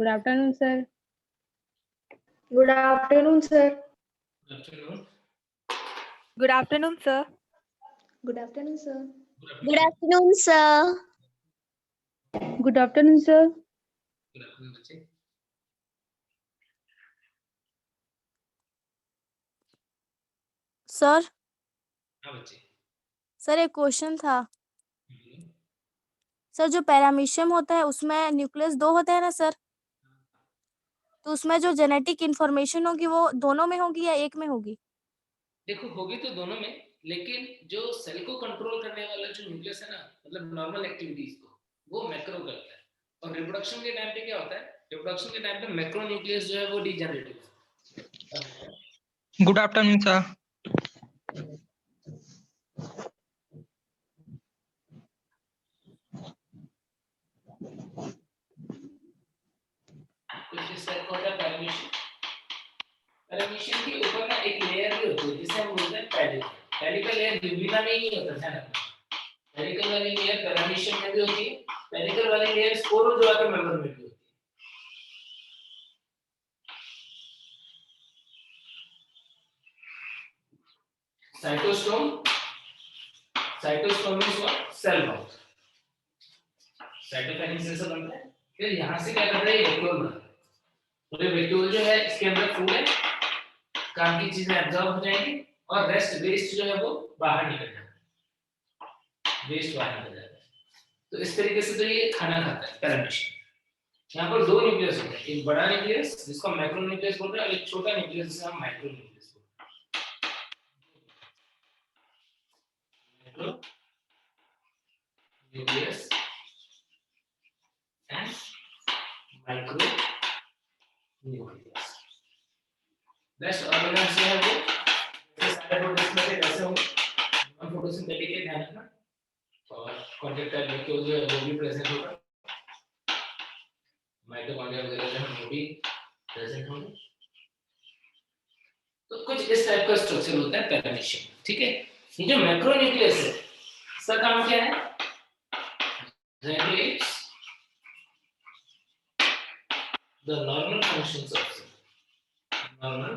Good afternoon, sir. Good afternoon, sir. Good afternoon. Good afternoon, sir. Good afternoon, sir. Good afternoon, sir. Good afternoon, sir. Good afternoon, बच्चे. Sir हाँ बच्चे. Sir एक question था sir, जो paramecium होता है उसमें न्यूक्लियस 2 होते हैं ना सर, तो उसमें जो जेनेटिक इंफॉर्मेशन होगी वो दोनों में होगी या एक में होगी? देखो होगी तो दोनों में, लेकिन जो सेल को कंट्रोल करने वाला जो न्यूक्लियस है ना, मतलब नॉर्मल एक्टिविटीज को, वो मैक्रो करता है. और रिप्रोडक्शन के टाइम पे क्या होता है, रिप्रोडक्शन के टाइम पे मैक्रो न्यूक्लियस जो है वो डीजेनरेट होता है. Good afternoon sir. कुछ इस टाइप का होता है पैरामीशियम. पैरामीशियम के ऊपर ना एक लेयर भी होती है जिसे हम बोलते हैं पेलिकल. पेलिकल लेयर यूबिला में ही नहीं होता है ना. पेलिकल वाली लेयर पैरामीशियम में भी होती है. पेलिकल वाली लेयर स्पोरोजोआ के मेंबर में भी होती है. Cytosol. Cytosol means what? Cell wall. Cytokinesis से बनता है. फिर यहाँ से क्या करता है, ये वेक्यूल बनता है. तो ये वेक्यूल जो है इसके अंदर फूड है, काम की चीजें एब्जॉर्ब हो जाएंगी और रेस्ट वेस्ट जो है वो बाहर निकल जाता है. वेस्ट बाहर निकल जाता है. तो इस तरीके से तो ये खाना खाता है पैरामीशियम. यहाँ पर दो न्यूक्लियस होते हैं, एक बड़ा न्यूक्लियस जिसको हम मैक्रो न्यूक्लियस बोलते हैं और एक छोटा न्यूक्लियस जिसे हम माइक्रो न्यूक्लियस बोलते हैं. Macro nucleus and micro nucleus. Next organelles जो है वो सारे प्रोटीन्स में से कैसे होंगे, नॉन फोटोसिंथेटिक के ध्यान रखना. और कॉन्टेक्टाइल वैक्यूल जो है वो भी प्रेजेंट होगा. माइटोकॉन्ड्रिया वगैरह जो है वो भी प्रेजेंट होंगे. तो कुछ इस टाइप का स्ट्रक्चर होता है पैरामीशियम. ठीक है. ये जो मैक्रो न्यूक्लियस है, इसका काम क्या है, regulates the normal functions of cell. Normal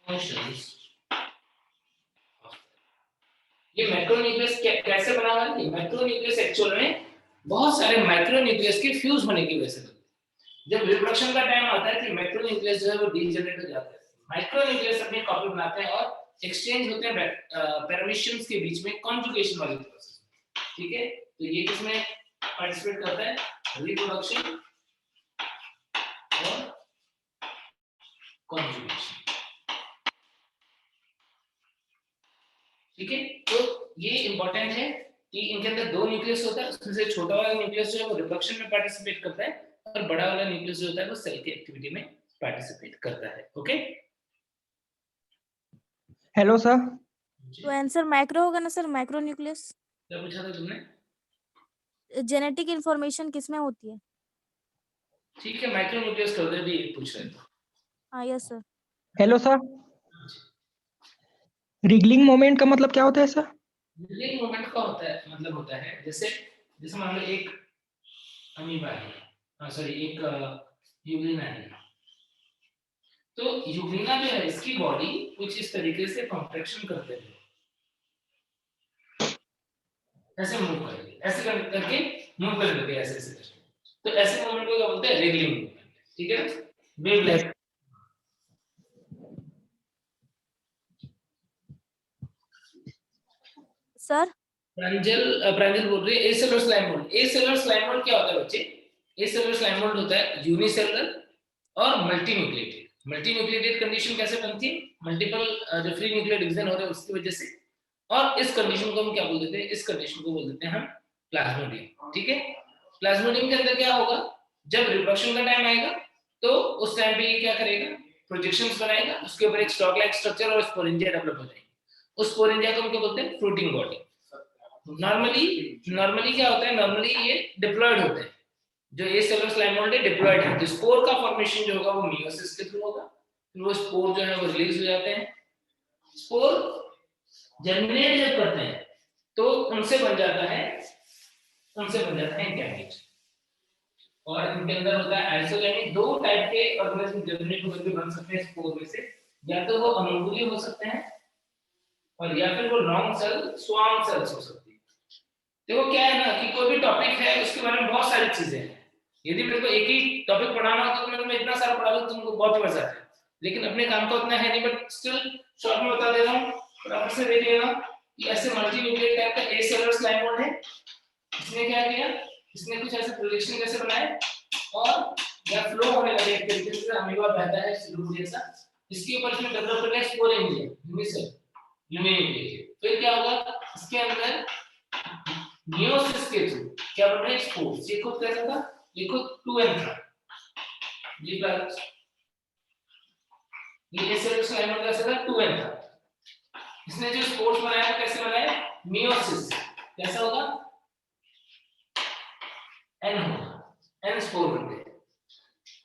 functions of cell. ये मैक्रोन्यूक्लियस कैसे बना हुआ है? ये मैक्रोन्यूक्लियस एक्चुअल में बहुत सारे माइक्रोन्यूक्लियस के फ्यूज होने की वजह से बनता है. जब रिप्रोडक्शन का टाइम आता है तो मैक्रोन्यूक्लियस जो है वो डीजेनरेट हो जाता है. माइक्रोन्यूक्लियस अपनी कॉपी बनाते हैं और एक्सचेंज होते हैं पैरामीशियम्स के बीच में कॉन्जुगेशन वाली प्रोसेस. ठीक है. तो ये किसमें पार्टिसिपेट करता है, रिप्रोडक्शन और कॉन्जुगेशन. ठीक है. तो ये इंपॉर्टेंट है कि इनके अंदर दो न्यूक्लियस होता है, उसमें से छोटा वाला न्यूक्लियस जो है वो रिप्रोडक्शन में पार्टिसिपेट करता है और बड़ा वाला न्यूक्लियस जो होता है वो सेल की एक्टिविटी में पार्टिसिपेट करता है. ओके. Hello sir. तो आंसर माइक्रो होगा ना सर, माइक्रो न्यूक्लियस. क्या पूछा था तुमने? जेनेटिक इंफॉर्मेशन किसमें होती है? ठीक है, माइक्रो न्यूक्लियस कर दे भी पूछ रहे थे. हाँ yes sir. Hello sir. Wriggling moment का मतलब क्या होता है सर? रिगलिंग मोमेंट का होता है मतलब होता है जैसे जैसे मान लो एक अमीबा है, सॉरी एक यूग्लिना है. तो यूग्लिना जो है इसकी बॉडी कुछ इस तरीके से कॉन्ट्रैक्शन करते हैं, ऐसे मूव करेंगे, ऐसे करके मूव करेंगे, ऐसे ऐसे करके. तो ऐसे मूवमेंट को क्या बोलते हैं, रिगलिंग मूवमेंट. ठीक है. वेवलेंथ. सर प्रांजल बोल रहे हैं एसेलुलर स्लाइम मोल्ड. एसेलुलर स्लाइम मोल्ड क्या होता है बच्चे? एसेलुलर स्लाइम मोल्ड होता है यूनिसेलुलर और मल्टीन्यूक्लिएटेड. मल्टीन्यूक्लिएटेड कंडीशन कैसे बनती है, मल्टीपल जो फ्री न्यूक्लियर डिवीजन हो रहे हैं उसकी वजह से. और इस कंडीशन को हम क्या बोल देते हैं, इस कंडीशन को बोल देते हैं हम प्लाज्मोडियम. ठीक है. प्लाज्मोडियम के अंदर क्या होगा, जब रिप्रोडक्शन का टाइम आएगा तो उस टाइम पे ये क्या करेगा, प्रोजेक्शंस बनाएगा, उसके ऊपर एक स्टॉक लाइक स्ट्रक्चर और स्पोरेंजिया डेवलप हो जाएगी. उस स्पोरेंजिया को हम क्या बोलते हैं, फ्रूटिंग बॉडी. नॉर्मली क्या होता है, नॉर्मली ये डिप्लॉयड होते हैं. जो ये सेलुलर स्लाइम मोल्ड है डिप्लॉयड है. तो स्पोर का फॉर्मेशन जो होगा वो मियोसिस के थ्रू होगा. फिर वो स्पोर जो है वो रिलीज हो जाते हैं. स्पोर जर्मिनेट जब करते हैं तो उनसे बन जाता है गैमेट. और इनके अंदर होता है आइसोगैमिक। दो टाइप के ऑर्गेनिज्म जर्मिनेट होकर के बन सकते हैं स्पोर में से, या तो वो अम्बुली हो सकते हैं और या फिर वो लॉन्ग सेल स्वार्म सेल्स हो सकती है। देखो क्या है ना कि कोई भी टॉपिक है उसके बारे में बहुत सारी चीजें हैं। यदि मेरे को एक ही टॉपिक पढ़ाना हो तो मैं तुम्हें इतना सारा पढ़ा दूं तुमको बहुत मजा आता है, लेकिन अपने काम का उतना है नहीं, बट स्टिल शॉर्ट में बता दे रहा हूं। फटाफट से देख लेना कि ऐसे मल्टीन्यूक्लियर टाइप का एसेलुलर स्लाइम मोड है। इसने क्या किया, इसने कुछ ऐसे प्रोजेक्शन जैसे बनाए और या फ्लो होने लगे एक तरीके से, अमीबा बहता है रूट जैसा। इसके ऊपर इसने डेवलप कर लिया स्पोर एंजिन यूनिसेल यूनिन्यूक्लियर। फिर क्या होगा, इसके अंदर मियोसिस के थ्रू क्या बन रहा है स्पोर्स। ये खुद कैसा था, ये खुद 2n था, ये प्लस ये एसेलुलर स्लाइम मोड कैसा था 2n था। इसने जो स्पोर्स बनाया वो कैसे बनाया, मियोसिस। कैसा होगा, n होगा, n स्पोर बनते हैं।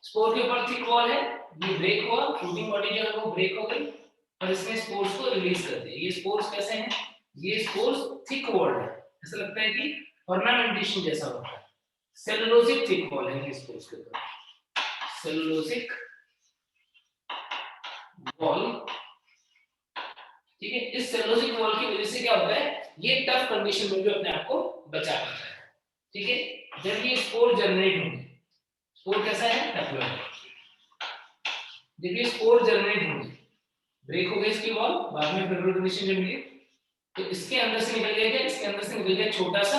स्पोर के ऊपर थिक वॉल है, ये ब्रेक हुआ, फ्रूटिंग बॉडी जो है वो ब्रेक हो गई और इसने स्पोर्स को रिलीज कर दिया। ये स्पोर्स कैसे हैं, ये स्पोर्स थिक वॉल है, ऐसा लगता है कि ऑर्नामेंटेशन जैसा होता है। सेलुलोसिक थिक वॉल है ये स्पोर्स के ऊपर, सेलुलोसिक वॉल। ठीक है, इस सेलुलोसिक वॉल की वजह से क्या होता है, ये टफ कंडीशन में भी अपने आप को बचा पाता है। ठीक है, जब ये स्पोर जनरेट होंगे, स्पोर कैसा है हैप्लॉइड, जब ये स्पोर जनरेट होंगे, ब्रेक हो गई इसकी वॉल, बाद में फेब्रुलर कंडीशन जब मिली तो इसके अंदर से निकल गया, इसके अंदर से निकल गया छोटा सा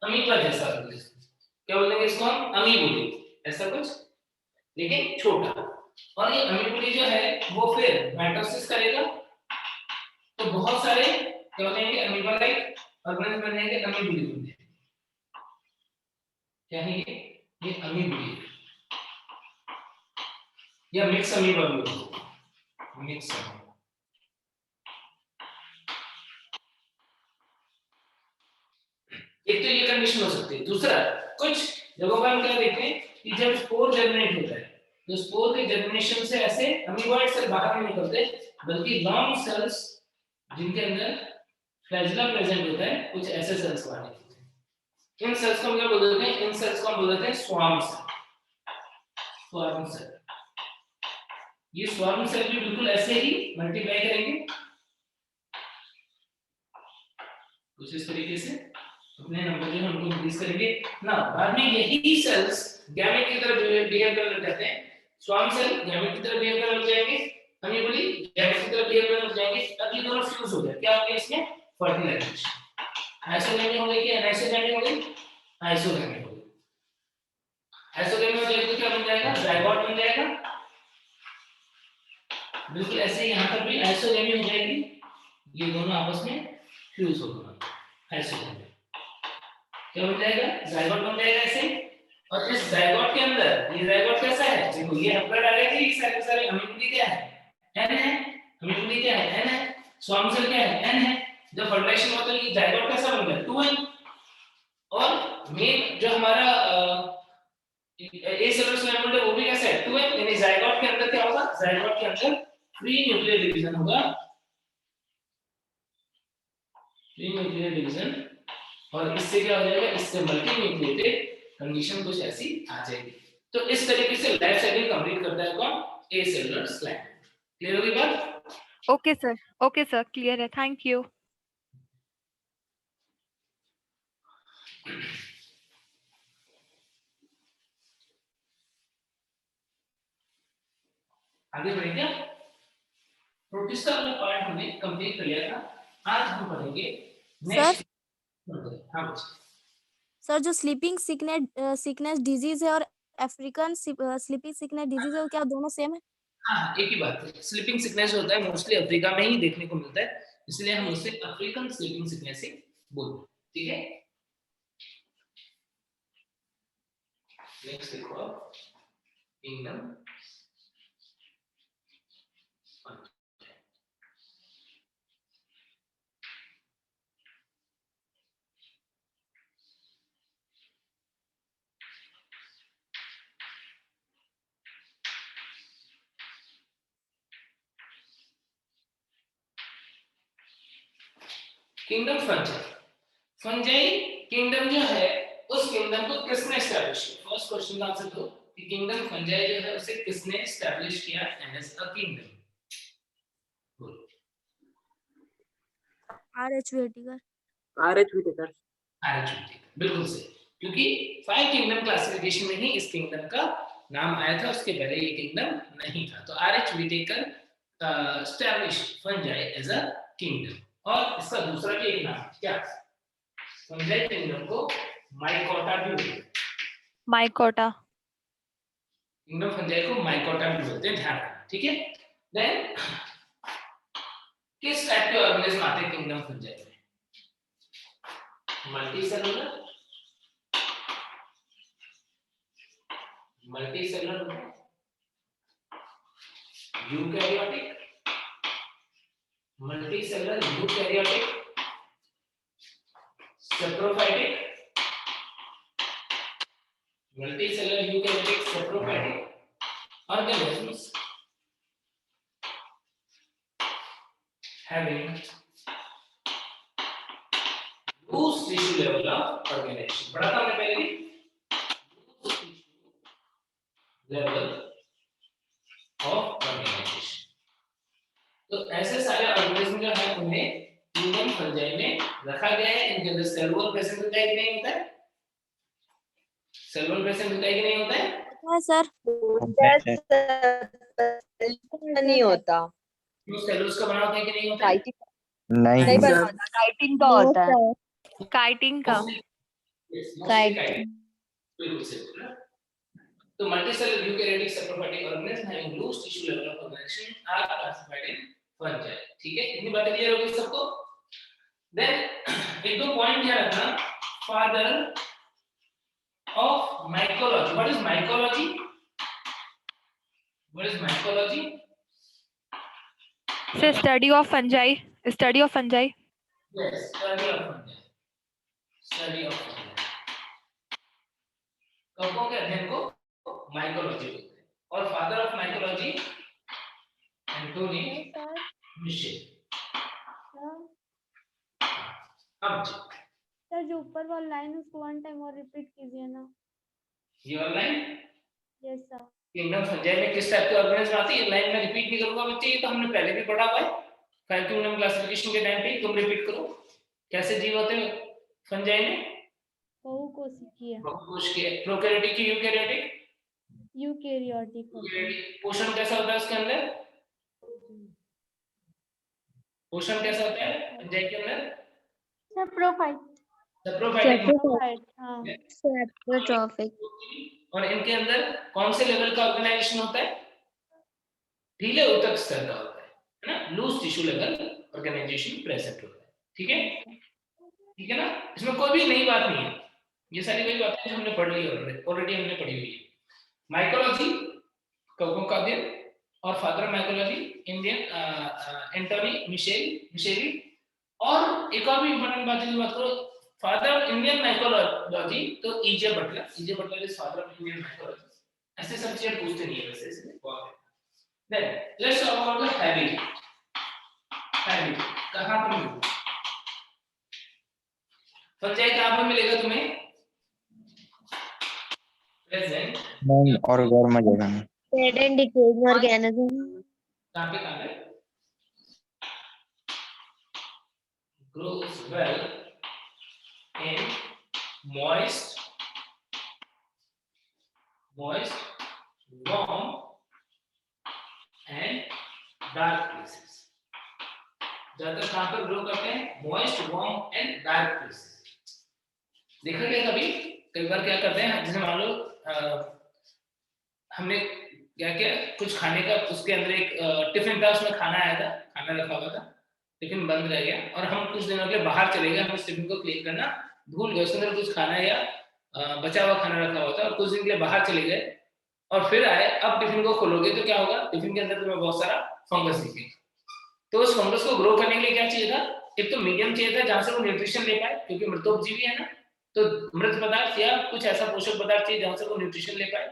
अमीबा जैसा ऑर्गेनिज्म। क्या बोलेंगे इसको हम, अमीबुली, ऐसा कुछ लेकिन छोटा। और ये अमीबुली जो है वो फिर माइटोसिस करेगा तो बहुत सारे क्या बनेंगे, अमीबा लाइक ऑर्गेनिज्म बनेंगे, अमीबुली बनते हैं। क्या है ये अमीबुली या मिक्स अमीबा भी होता है, मिक्स अमीबा। एक तो ये कंडीशन हो सकती है। दूसरा, कुछ जगहों पर हम क्या देखते हैं कि जब स्पोर जर्मिनेट होता है तो स्पोर के जर्मिनेशन से ऐसे अमीबॉइड सेल बाहर नहीं निकलते, बल्कि लॉन्ग सेल्स जिनके अंदर फ्लैजिला प्रेजेंट होता है, कुछ ऐसे सेल्स बाहर निकलते हैं। इन सेल्स को हम क्या बोलते हैं, इन सेल्स को हम बोलते हैं स्वार्म सेल। स्वार्म सेल, ये स्वार्म सेल भी बिल्कुल ऐसे ही मल्टीप्लाई करेंगे कुछ इस तरीके से, अपने नंबर जो है उनको इंक्रीज करेंगे ना। बाद में यही सेल्स गैमेट की तरह बिहेव करने लग जाते हैं। स्वार्म सेल गैमेट की तरह बिहेव करने लग जाएंगे, अमीबुली गैमेट की तरह बिहेव करने लग जाएंगे। अब ये दोनों फ्यूज हो गए, क्या हो गया इसमें, फर्टिलाइजेशन। आइसोगैमी हो गई कि अनआइसोगैमी हो गई, आइसोगैमी हो गई। आइसोगैमी हो जाएगी तो क्या बन जाएगा, जायगोट बन जाएगा। बिल्कुल ऐसे ही यहाँ पर भी आइसोगैमी हो जाएगी, ये दोनों आपस में फ्यूज हो गए, आइसोगैमी क्या बन जाएगा, जायगोट बन जाएगा ऐसे। और इस जायगोट के अंदर ये जायगोट कैसा है, देखो ये हैप्लॉइड आ गया, ये सारे सारे अमीबुली क्या है, n है, अमीबुली क्या है, n है, स्वार्म सेल क्या है, n है। जब फर्टिलाइजेशन होता है ये जायगोट कैसा बन गया, 2n। और मेन जो हमारा एसेलुलर स्लाइम मोड है वो भी कैसा है, 2n। यानी जायगोट के अंदर क्या होगा, जायगोट के अंदर फ्री न्यूक्लियर डिवीजन होगा, फ्री न्यूक्लियर डिवीजन। और इससे क्या हो जाएगा, इससे मल्टी न्यूक्लिएटेड कंडीशन कुछ ऐसी आ जाएगी। तो इस तरीके से लाइफ साइकिल कंप्लीट करता है कौन, एसेलुलर स्लाइम। क्लियर होगी बात? ओके सर, क्लियर है, थैंक यू। आगे बढ़े क्या, प्रोटिस्टा वाला पार्ट हमने कंप्लीट कर लिया था। आज हम पढ़ेंगे नेक्स्ट। हाँ सर, जो स्लीपिंग सिकनेस डिजीज है और अफ्रीकन स्लीपिंग सिकनेस डिजीज है, वो क्या दोनों सेम है? हाँ, एक ही बात है। स्लीपिंग सिकनेस होता है मोस्टली अफ्रीका में ही देखने को मिलता है, इसलिए हम उसे अफ्रीकन स्लीपिंग सिकनेस ही बोलते हैं। ठीक है, नेक्स्ट देखो आप, kingdom kingdom fungi. Fungi kingdom जो है उस उस किंगडम को किसने एस्टैब्लिश किया? फर्स्ट क्वेश्चन का आंसर दो कि किंगडम फंजाई जो है उसे किसने एस्टैब्लिश किया as a kingdom? RH Whittaker. RH Whittaker. बिल्कुल सही, क्योंकि 5 किंगडम क्लासिफिकेशन में ही इस किंगडम का नाम आया था, उसके पहले ये किंगडम नहीं था। तो RH Whittaker establish fungi as a kingdom. और इसका दूसरा भी एक नाम क्या? फंजाई किंगडम को माइकोटा भी बोलते हैं। माइकोटा। किंगडम फंजाई को माइकोटा भी बोलते हैं, ध्यान रखना, ठीक है। देन किस टाइप के ऑर्गेनिज्म आते हैं किंगडम फंजाई में? Multicellular, eukaryotic, saprophytic organisms having loose tissue level of organization। पढ़ा था हमने पहले भी, loose tissue level of organization। तो ऐसे सारे ऑर्गेनिज्म जो है उन्हें किंगडम फंजाई में रखा गया है। इनके अंदर सेल वॉल प्रेजेंट होता है कि नहीं होता है? सेल वॉल प्रेजेंट होता है कि नहीं होता है? हाँ सर। नहीं होता। क्यों सेलुलोज का बना होता है कि नहीं होता है? नहीं नहीं बना सर। होता, काइटिन का होता है। काइटिंग का। बिल्कुल सही बोला। तो multicellular eukaryotic saprophytic organism having loose tissue level of organisation are classified in fungi. ठीक है, इतनी बातें क्लियर हो गई सबको? देन एक दो पॉइंट ध्यान रखना। Father of mycology, what is mycology? What is mycology? Say study of fungi. Study of fungi. Yes, study of fungi. Study of fungi। कौन के अध्ययन को माइकोलॉजी बोलते हैं। और father of mycology Antoine Michel. अब सर जो ऊपर वाला लाइन उसको 1 टाइम और रिपीट कीजिए ना। ये वाला line yes sir. Kingdom fungi में किस टाइप के ऑर्गेनिज्म आते हैं, ये लाइन में रिपीट नहीं करूंगा बच्चे, ये तो हमने पहले भी पढ़ा हुआ है 5 किंगडम क्लासिफिकेशन के टाइम पे। तुम रिपीट करो कैसे जीव होते हैं फंजाई में। बहुकोशिकीय। बहुकोशिकीय, प्रोकैरियोटिक की यूकैरियोटिक? यूकैरियोटिक। पोषण कैसा होता है उसके अंदर? पोषण कैसा होता है फंजाई के अंदर? सेप्रोफाइट। सेप्रोफाइटिक। हाँ। सेप्रोट्रॉफिक। और इनके अंदर कौन से लेवल का ऑर्गेनाइजेशन होता है? ढीले ऊतक स्तर का होता है ना, loose tissue level organisation present होता है। ठीक है, ठीक है ना, इसमें कोई भी नई बात नहीं है, ये सारी वही बातें जो हमने पढ़ ली ऑलरेडी हमने पढ़ी हुई है। माइकोलॉजी कवकों का अध्ययन, और father of mycology Indian Antony Micheli. और एक और भी इंपॉर्टेंट बात की बात करो, फादर ऑफ इंडियन माइकोलॉजी तो EJ Butler is father of Indian mycology. ऐसे सब चीजें पूछते नहीं है वैसे इसमें। Then let's talk about the habit. कहां पर मिलेगा फंजाई? कहां पर मिलेगा तुम्हें? प्रेजेंट और गौर में जगह में। Dead and decaying organism. कहां पे? grows well in moist, warm and dark places। ज्यादातर कहां पर ग्रो करते हैं? Moist, warm and dark places. देखा गया कई बार क्या करते हैं, जैसे मान लो हमने क्या किया, कुछ खाने का उसके अंदर एक टिफिन था, उसमें खाना आया था, खाना रखा हुआ था, टिफिन बंद रह गया और हम कुछ दिनों के लिए बाहर चले गए, हम उस टिफिन को क्लीन करना भूल गए, उसके अंदर कुछ खाना या बचा हुआ खाना रखा हुआ था और कुछ दिन के लिए बाहर चले गए और फिर आए। अब टिफिन को खोलोगे तो क्या होगा? टिफिन के अंदर तुम्हें बहुत सारा फंगस दिखेगा। तो उस फंगस को ग्रो करने के लिए क्या चाहिए था? एक तो मीडियम चाहिए था जहां से वो न्यूट्रिशन ले पाए, क्योंकि मृतोपजीवी है ना, तो मृत पदार्थ या कुछ ऐसा पोषक पदार्थ चाहिए जहां से वो न्यूट्रिशन ले पाए।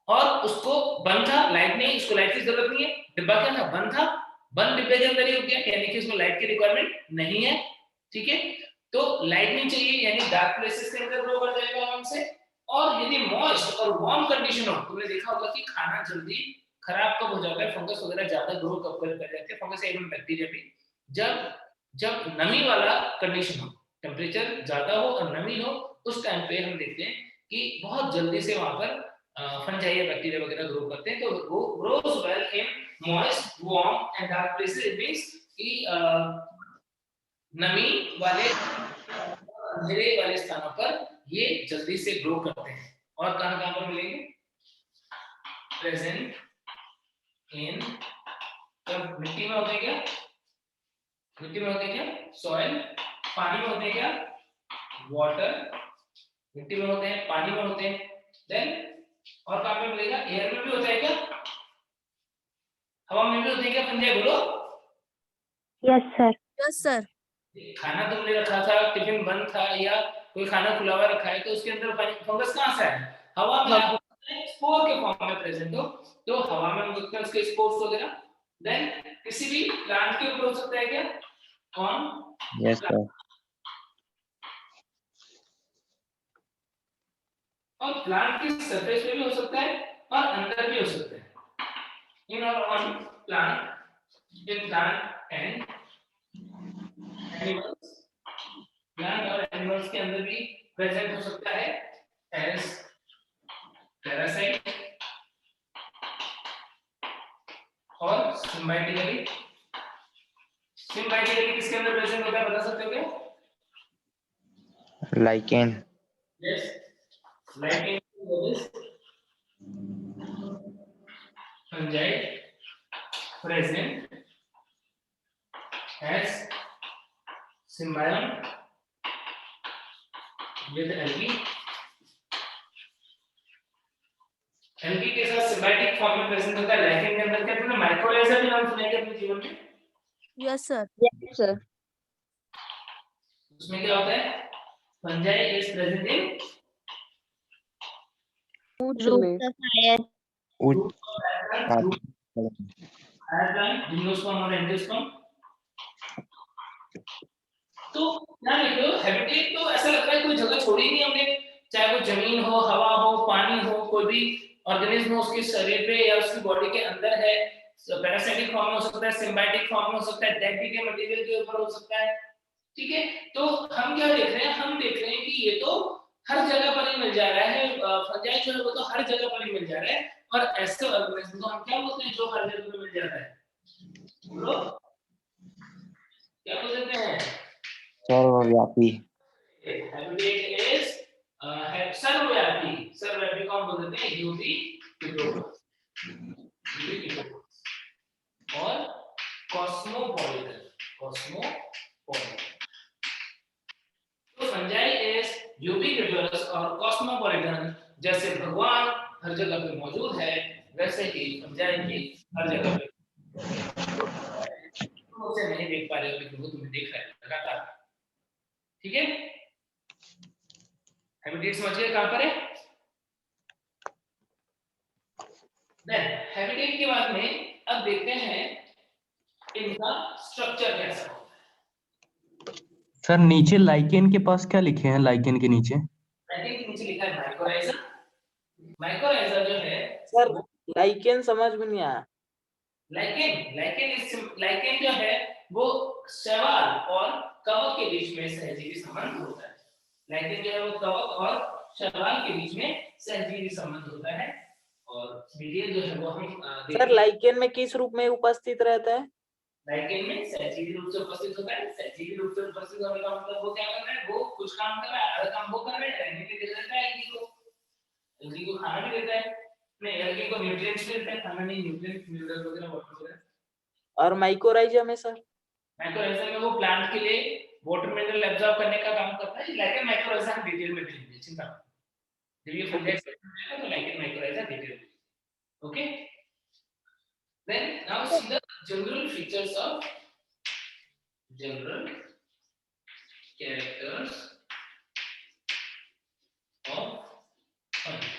और उसको बंद था, लाइट नहीं, उसको लाइट की जरूरत नहीं है। डिब्बा क्या था? बंद था, बंद डिब्बे के अंदर ही हो गया, यानी कि उसमें लाइट की रिक्वायरमेंट नहीं है। ठीक है, तो लाइट नहीं चाहिए यानी डार्क प्लेसेस के अंदर ग्रो कर जाएगा आराम से। और यदि मॉइस्ट और वार्म कंडीशन हो, तुमने देखा होगा कि खाना जल्दी खराब कब हो जाता है, फंगस वगैरह ज्यादा ग्रो कब कर जाते हैं, फंगस एवं बैक्टीरिया भी, जब नमी वाला कंडीशन हो, टेम्परेचर ज्यादा हो और नमी हो, उस टाइम पे हम देखते हैं कि बहुत जल्दी से वहां पर फंजाई या बैक्टीरिया वगैरह ग्रो करते हैं। तो वो grows well in moist, warm and dark places. It means कि नमी वाले अंधेरे वाले स्थानों पर ये जल्दी से ग्रो करते हैं। और कहां पर मिलेंगे? प्रेजेंट इन, तब मिट्टी में होते हैं क्या? मिट्टी में होते हैं क्या? सॉइल। पानी में होते हैं क्या? वाटर। मिट्टी में होते हैं, पानी में होते हैं। देन और कहां पे मिलेगा? एयर में भी होता है क्या? हवा में भी होते हैं क्या फंजाई? बोलो। Yes sir. Yes sir. खाना तुमने रखा था, टिफिन बंद था या कोई खाना खुला हुआ रखा है, तो उसके अंदर फंगस कहां से है? हवा में आप स्पोर के फॉर्म में प्रेजेंट हो, तो हवा में हो सकते हैं उसके स्पोर्स वगैरह। देन किसी भी प्लांट के ऊपर हो सकता है क्या? कौन? Yes sir. और प्लांट की सरफेस पे भी हो सकता है और अंदर भी हो सकता है। इन और on plant, in plant and animals, plant और एनिमल्स के अंदर भी प्रेजेंट हो सकता है एज पैरासाइट और सिम्बायोटिकली। सिम्बायोटिकली किसके अंदर प्रेजेंट होता है, बता सकते हो क्या? Lichen. Yes, lichen fungi present as symbiont with algae। algae के साथ symbiotic फॉर्म में प्रेजेंट होता है लाइकेन के अंदर। क्या तुमने माइक्रोराइजा भी नाम सुना है क्या अपने जीवन में? Yes sir. Yes sir. उसमें क्या होता है? fungi is present in root of fire. root of plant, higher plant, gymnosperm और angiosperm। तो ध्यान रखियो, हैबिटेट तो ऐसा लगता है कोई जगह छोड़ी नहीं हमने, चाहे वो जमीन हो, हवा हो, पानी हो, कोई भी ऑर्गेनिज्म हो उसके शरीर पे या उसकी बॉडी के अंदर है। पैरासाइटिक फॉर्म में हो सकता है, सिम्बायोटिक फॉर्म में हो सकता है, डेड के मटेरियल के ऊपर हो सकता है। ठीक है, तो हम क्या देख रहे हैं? हम देख रहे हैं कि ये तो हर जगह पर ही मिल जा रहा है, फंजाई जो है वो तो हर जगह पर ही मिल जा रहा है। और ऐसे ऑर्गेनिज्म को हम क्या बोलते हैं जो हर जगह पर मिल जाता है? बोलो, क्या बोल देते हैं? सर्वव्यापी। हैबिटेट इज सर्वव्यापी। सर्वव्यापी कौन बोल देते हैं? यूबीक्विटोस और कॉस्मोपॉलिटन। कॉस्मोपॉलिटन। तो फंजाई इज यूबीक्विटोस और कॉस्मोपॉलिटन। जैसे भगवान हर जगह पे मौजूद है, वैसे ही फंजाई भी हर जगह पे। तुम उसे नहीं देख पा रहे हो लेकिन वो तुम्हें देख रहा है लगातार। ठीक है, हैबिटेट समझ गए कहां पर है? देन हैबिटेट के बाद में अब देखते हैं इनका स्ट्रक्चर कैसा होता है। सर नीचे लाइकेन के पास क्या लिखे हैं? लाइकेन के नीचे लाइकेन के नीचे लिखा है माइकोराइजा। माइकोराइजा जो है सर लाइकेन समझ में नहीं आया। लाइकेन जो है वो शैवाल और कवक के बीच में सहजीवी संबंध होता है। लाइकेन जो है वो कवक और शैवाल के बीच में सहजीवी संबंध होता है। और मीडियल जो है वो हम सर लाइकेन में किस रूप में उपस्थित रहता है? लाइकेन में सहजीवी रूप से उपस्थित होता है। सहजीवी रूप से उपस्थित होने का मतलब वो क्या कर रहा है? वो कुछ काम कर रहा है, आधा काम वो कर रहा है, रहने के लिए देता है एल्गी को खाना भी देता है। नहीं, एल्गी को न्यूट्रिएंट्स भी देता है, खाना नहीं, न्यूट्रिएंट्स मिनरल वगैरह वाटर वगैरह। और माइकोराइजा में सर? माइकोराइजा में वो प्लांट के लिए वाटर मिनरल एब्जॉर्ब करने का काम करता है। लाइकेन माइकोराइजा हम डिटेल में देखेंगे, चिंता मत करो। जब ये फंजाई तो लाइकेन माइकोराइजा डिटेल में। Okay, then now see the general features of general characters of fungi.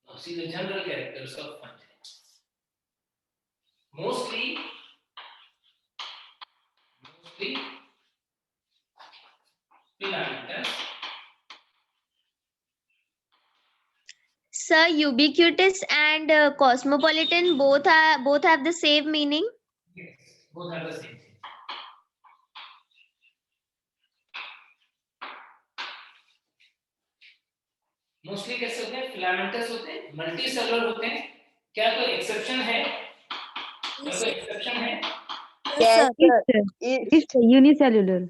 Now see the general characters of fungi. Mostly mostly filamentous. Sir, ubiquitous and cosmopolitan both have the same meaning. Yes, both are the same thing. Mostly कैसे होते हैं? Filamentous होते हैं, multi cellular होते हैं. क्या कोई exception है? क्या कोई एक्सेप्शन है? Yes, sir. It's unicellular.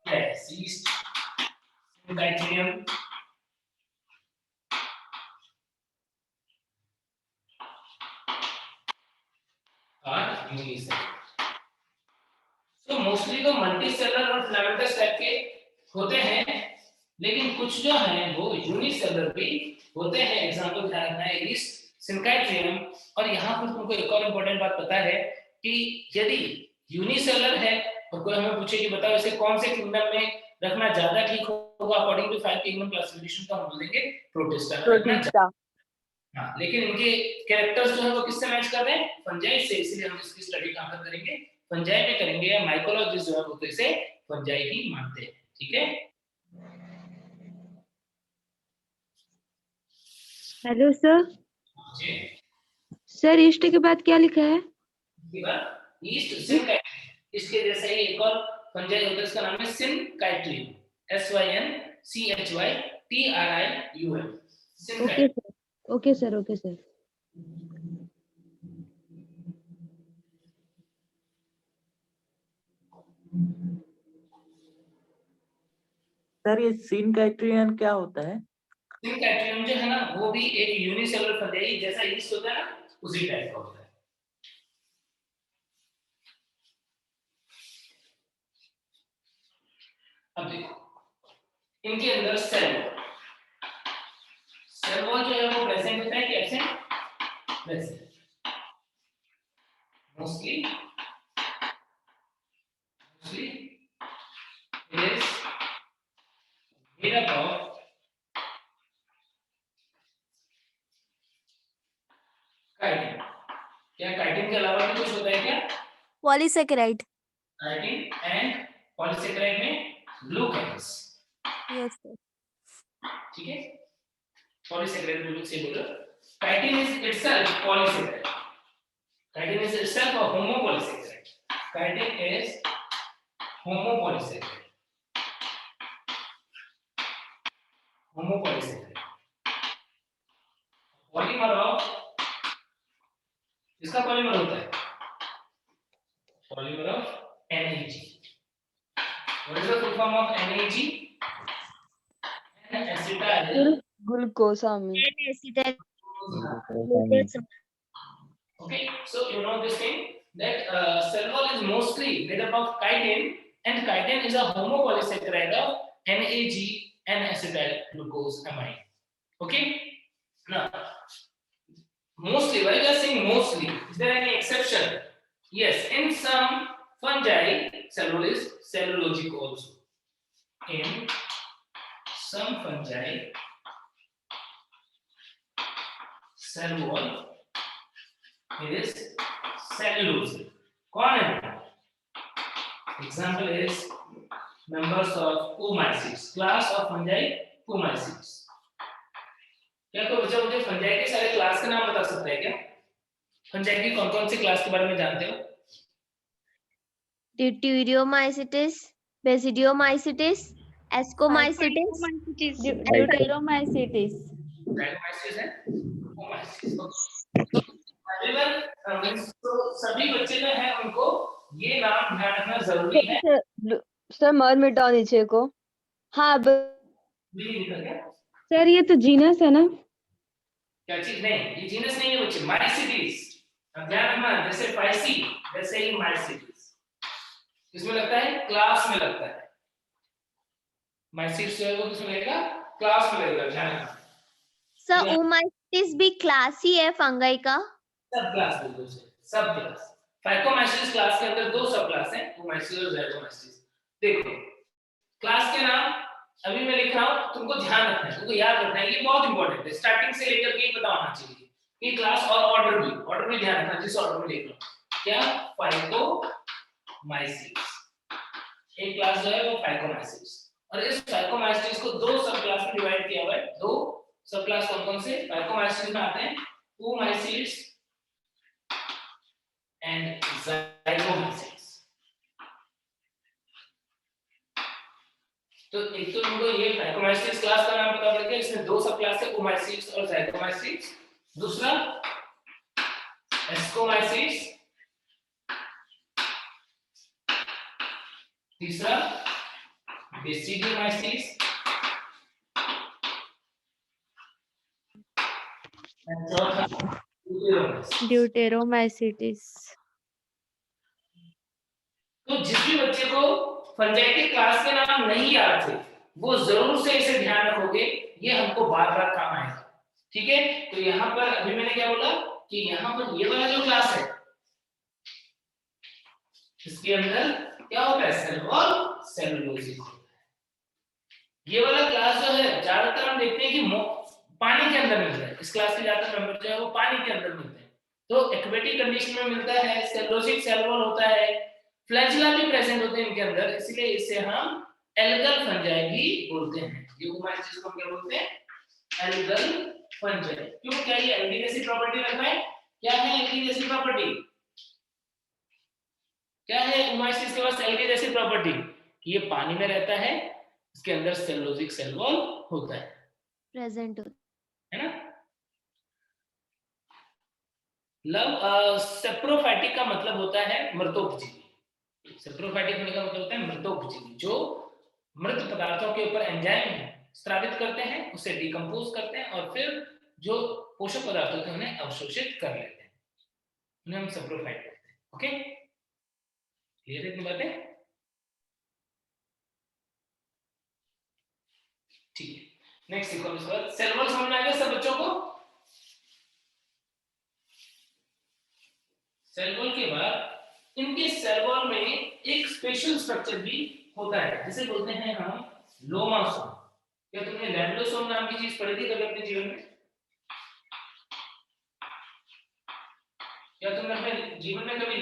Yes, yeast, bacterium. और unicellular. तो मोस्टली तो मल्टी सेलुलर और फिलामेंटस टाइप के होते हैं, लेकिन कुछ जो हैं वो यूनिसेलुलर भी होते हैं. एग्जांपल ध्यान रखना है, ईस्ट, सिनकाइट्रियम. और यहाँ पर तुमको एक और इम्पोर्टेंट बात पता है कि यदि यूनिसेलुलर है और कोई हमें पूछे कि बताओ इसे कौन से किंगडम में रखना ज्यादा ठीक होगा, अकॉर्डिंग टू 5 किंगडम क्लासिफिकेशन, तो हम बोलेंगे प्रोटिस्टा. हाँ, लेकिन इनके कैरेक्टर्स जो है वो किससे मैच कर रहे हैं? फंजाई से. इसलिए हम इसकी स्टडी कहाँ पर करेंगे? फंजाई में करेंगे. या माइकोलॉजिस्ट जो है वो तो इसे फंजाई ही मानते हैं. ठीक है. Hello sir. जी. सर ईस्ट के बाद क्या लिखा है? Yeast Synchytrium. इसके जैसा ही एक और फंजाई होता है, इसका नाम है सिनकाइट्रियम. SYNCHYTRIUM. Okay sir. Okay sir. Okay sir. Sir ये सिनकाइट्रियन क्या होता है? सिनकाइट्रियम जो है ना वो भी एक यूनिसेलुलर फंजाई जैसा ईस्ट होता है ना, उसी टाइप का होता है. अब देखो इनके अंदर सेल वॉल जो है वो प्रेजेंट होता है कि absent? Present. Mostly it is made up of chitin. क्या काइटिन के अलावा भी कुछ होता है क्या? Polysaccharide. काइटिन एंड पॉलीसेकेराइड में ग्लूकेन्स. Yes, sir. ठीक है. पॉलीसेकेराइड बिल्कुल सही बोला. Chitin is itself polysaccharide. Chitin is itself a homopolysaccharide. Chitin is homopolysaccharide. Homopolysaccharide. Polymer of, इसका पॉलीमर होता है polymer of NAG. What is the full form of NAG? N-acetyl N-acetyl. Okay, so you know this thing that cell wall is mostly made up of chitin, and chitin is a homopolysaccharide of NAG, N-acetyl glucosamine. Okay, now mostly, why we are saying mostly? Is there any exception? Yes, in some fungi, cell wall is cellulosic also. In some fungi, cell wall is cellulosic. कौन है? Example is members of Oomycetes, class of fungi Oomycetes. क्या कोई बच्चा मुझे fungi के सारे class का नाम बता सकता है क्या? फंजाई की कौन-कौन सी क्लास के बारे में जानते हो? Deuteromycetes, Basidiomycetes, Ascomycetes, Deuteromycetes. Diagnosis है Oomycetes. everyone तो सभी बच्चे जो हैं उनको ये नाम ध्यान रखना जरूरी है. सर मर मिटाओ नीचे को. हाँ नहीं लिखा क्या? सर ये तो जीनस है ना? क्या चीज? नहीं, ये जीनस नहीं है बच्चे, माइसिटीज. ध्यान रखना, जैसे फाइसी वैसे ही माइसिटीज. किसमें लगता है? क्लास में लगता है. माइसिटीज जो है वो किसमें लगेगा? क्लास में लगेगा. ध्यान रखना. सर ओमाइसिस भी क्लास ही है फंगाई का? सब क्लास बिल्कुल से, सब क्लास. फाइकोमाइसिस क्लास के अंदर दो सब क्लास हैं, ओमाइसिस और ज़ाइगोमाइसिस. देखो क्लास के नाम अभी मैं लिख रहा हूं, तुमको ध्यान रखना है, तुमको याद रखना है, ये बहुत इंपॉर्टेंट है. स्टार्टिंग से लेकर के पता होना चाहिए कि क्लास और ऑर्डर भी ध्यान रखना जिस ऑर्डर में लिख रहा हूं. क्या? फाइकोमाइसिस. एक क्लास जो है वो फाइकोमाइसीट्स, और इस फाइकोमाइसीट्स को दो सब क्लास में डिवाइड किया हुआ है। दो सब क्लास कौन-कौन से फाइकोमाइसीट्स में आते हैं? oomacytes and zygomacytes। तो एक तो हमको ये फाइकोमाइसीट्स क्लास का नाम पता पड़ गया, इसमें दो सब क्लास है oomacytes और zygomacytes। दूसरा ascomycetes, तीसरा basidiomycetes and चौथा deuteromycetes। ड्यूटेरोमाइसिटिस। तो जिस भी बच्चे को फंजाई के क्लास के नाम नहीं याद थे वो जरूर से इसे ध्यान रखोगे, ये हमको बार-बार काम आएगा। ठीक है, तो यहाँ पर अभी मैंने क्या बोला कि यहाँ पर ये वाला जो क्लास है इसके अंदर क्या होता है? सेल वॉल सेलुलोसिक होता है। ये वाला क्लास जो है ज्यादातर हम देखते हैं कि पानी के अंदर मिलता है। इस क्लास के ज्यादातर मेंबर जो है वो पानी के अंदर मिलते हैं। तो एक्वेटिक कंडीशन में मिलता है, सेलुलोसिक सेल वॉल होता है, फ्लैजिला भी प्रेजेंट होते हैं इनके अंदर, इसलिए इसे हम एल्गल फंजाई भी बोलते हैं। ये oomacytes को हम क्या बोलते हैं? Algal fungi. क्यों? क्या ये एल्गी जैसी प्रॉपर्टी रखता है? क्या है एल्गी जैसी प्रॉपर्टी? क्या है oomacytes के पास एल्गी जैसी प्रॉपर्टी? कि ये पानी में रहता है, इसके अंदर सेलुलोसिक सेल वॉल होता है, प्रेजेंट है ना? लव सेप्रोफाइटिक का मतलब होता है मृतोपजीवी। सेप्रोफाइटिक होने का मतलब होता है मृतोपजीवी, जो मृत पदार्थों के ऊपर एंजाइम स्रावित करते हैं, उसे डिकम्पोज करते हैं और फिर जो पोषक पदार्थ होते हैं उन्हें अवशोषित कर लेते हैं, उन्हें हम सेप्रोफाइट कहते हैं। ओके, क्लियर है इतनी बातें? ठीक है, नेक्स्ट देखो इसके बाद सेल वॉल समझ में आ गया सब बच्चों को? सेल वॉल के बाद इनके सेल वॉल में एक स्पेशल स्ट्रक्चर भी होता है, जिसे बोलते हैं हम लोमासोम। क्या तुमने लैमेलोसोम नाम की चीज पढ़ी थी कभी अपने जीवन में? क्या तुमने अपने जीवन में कभी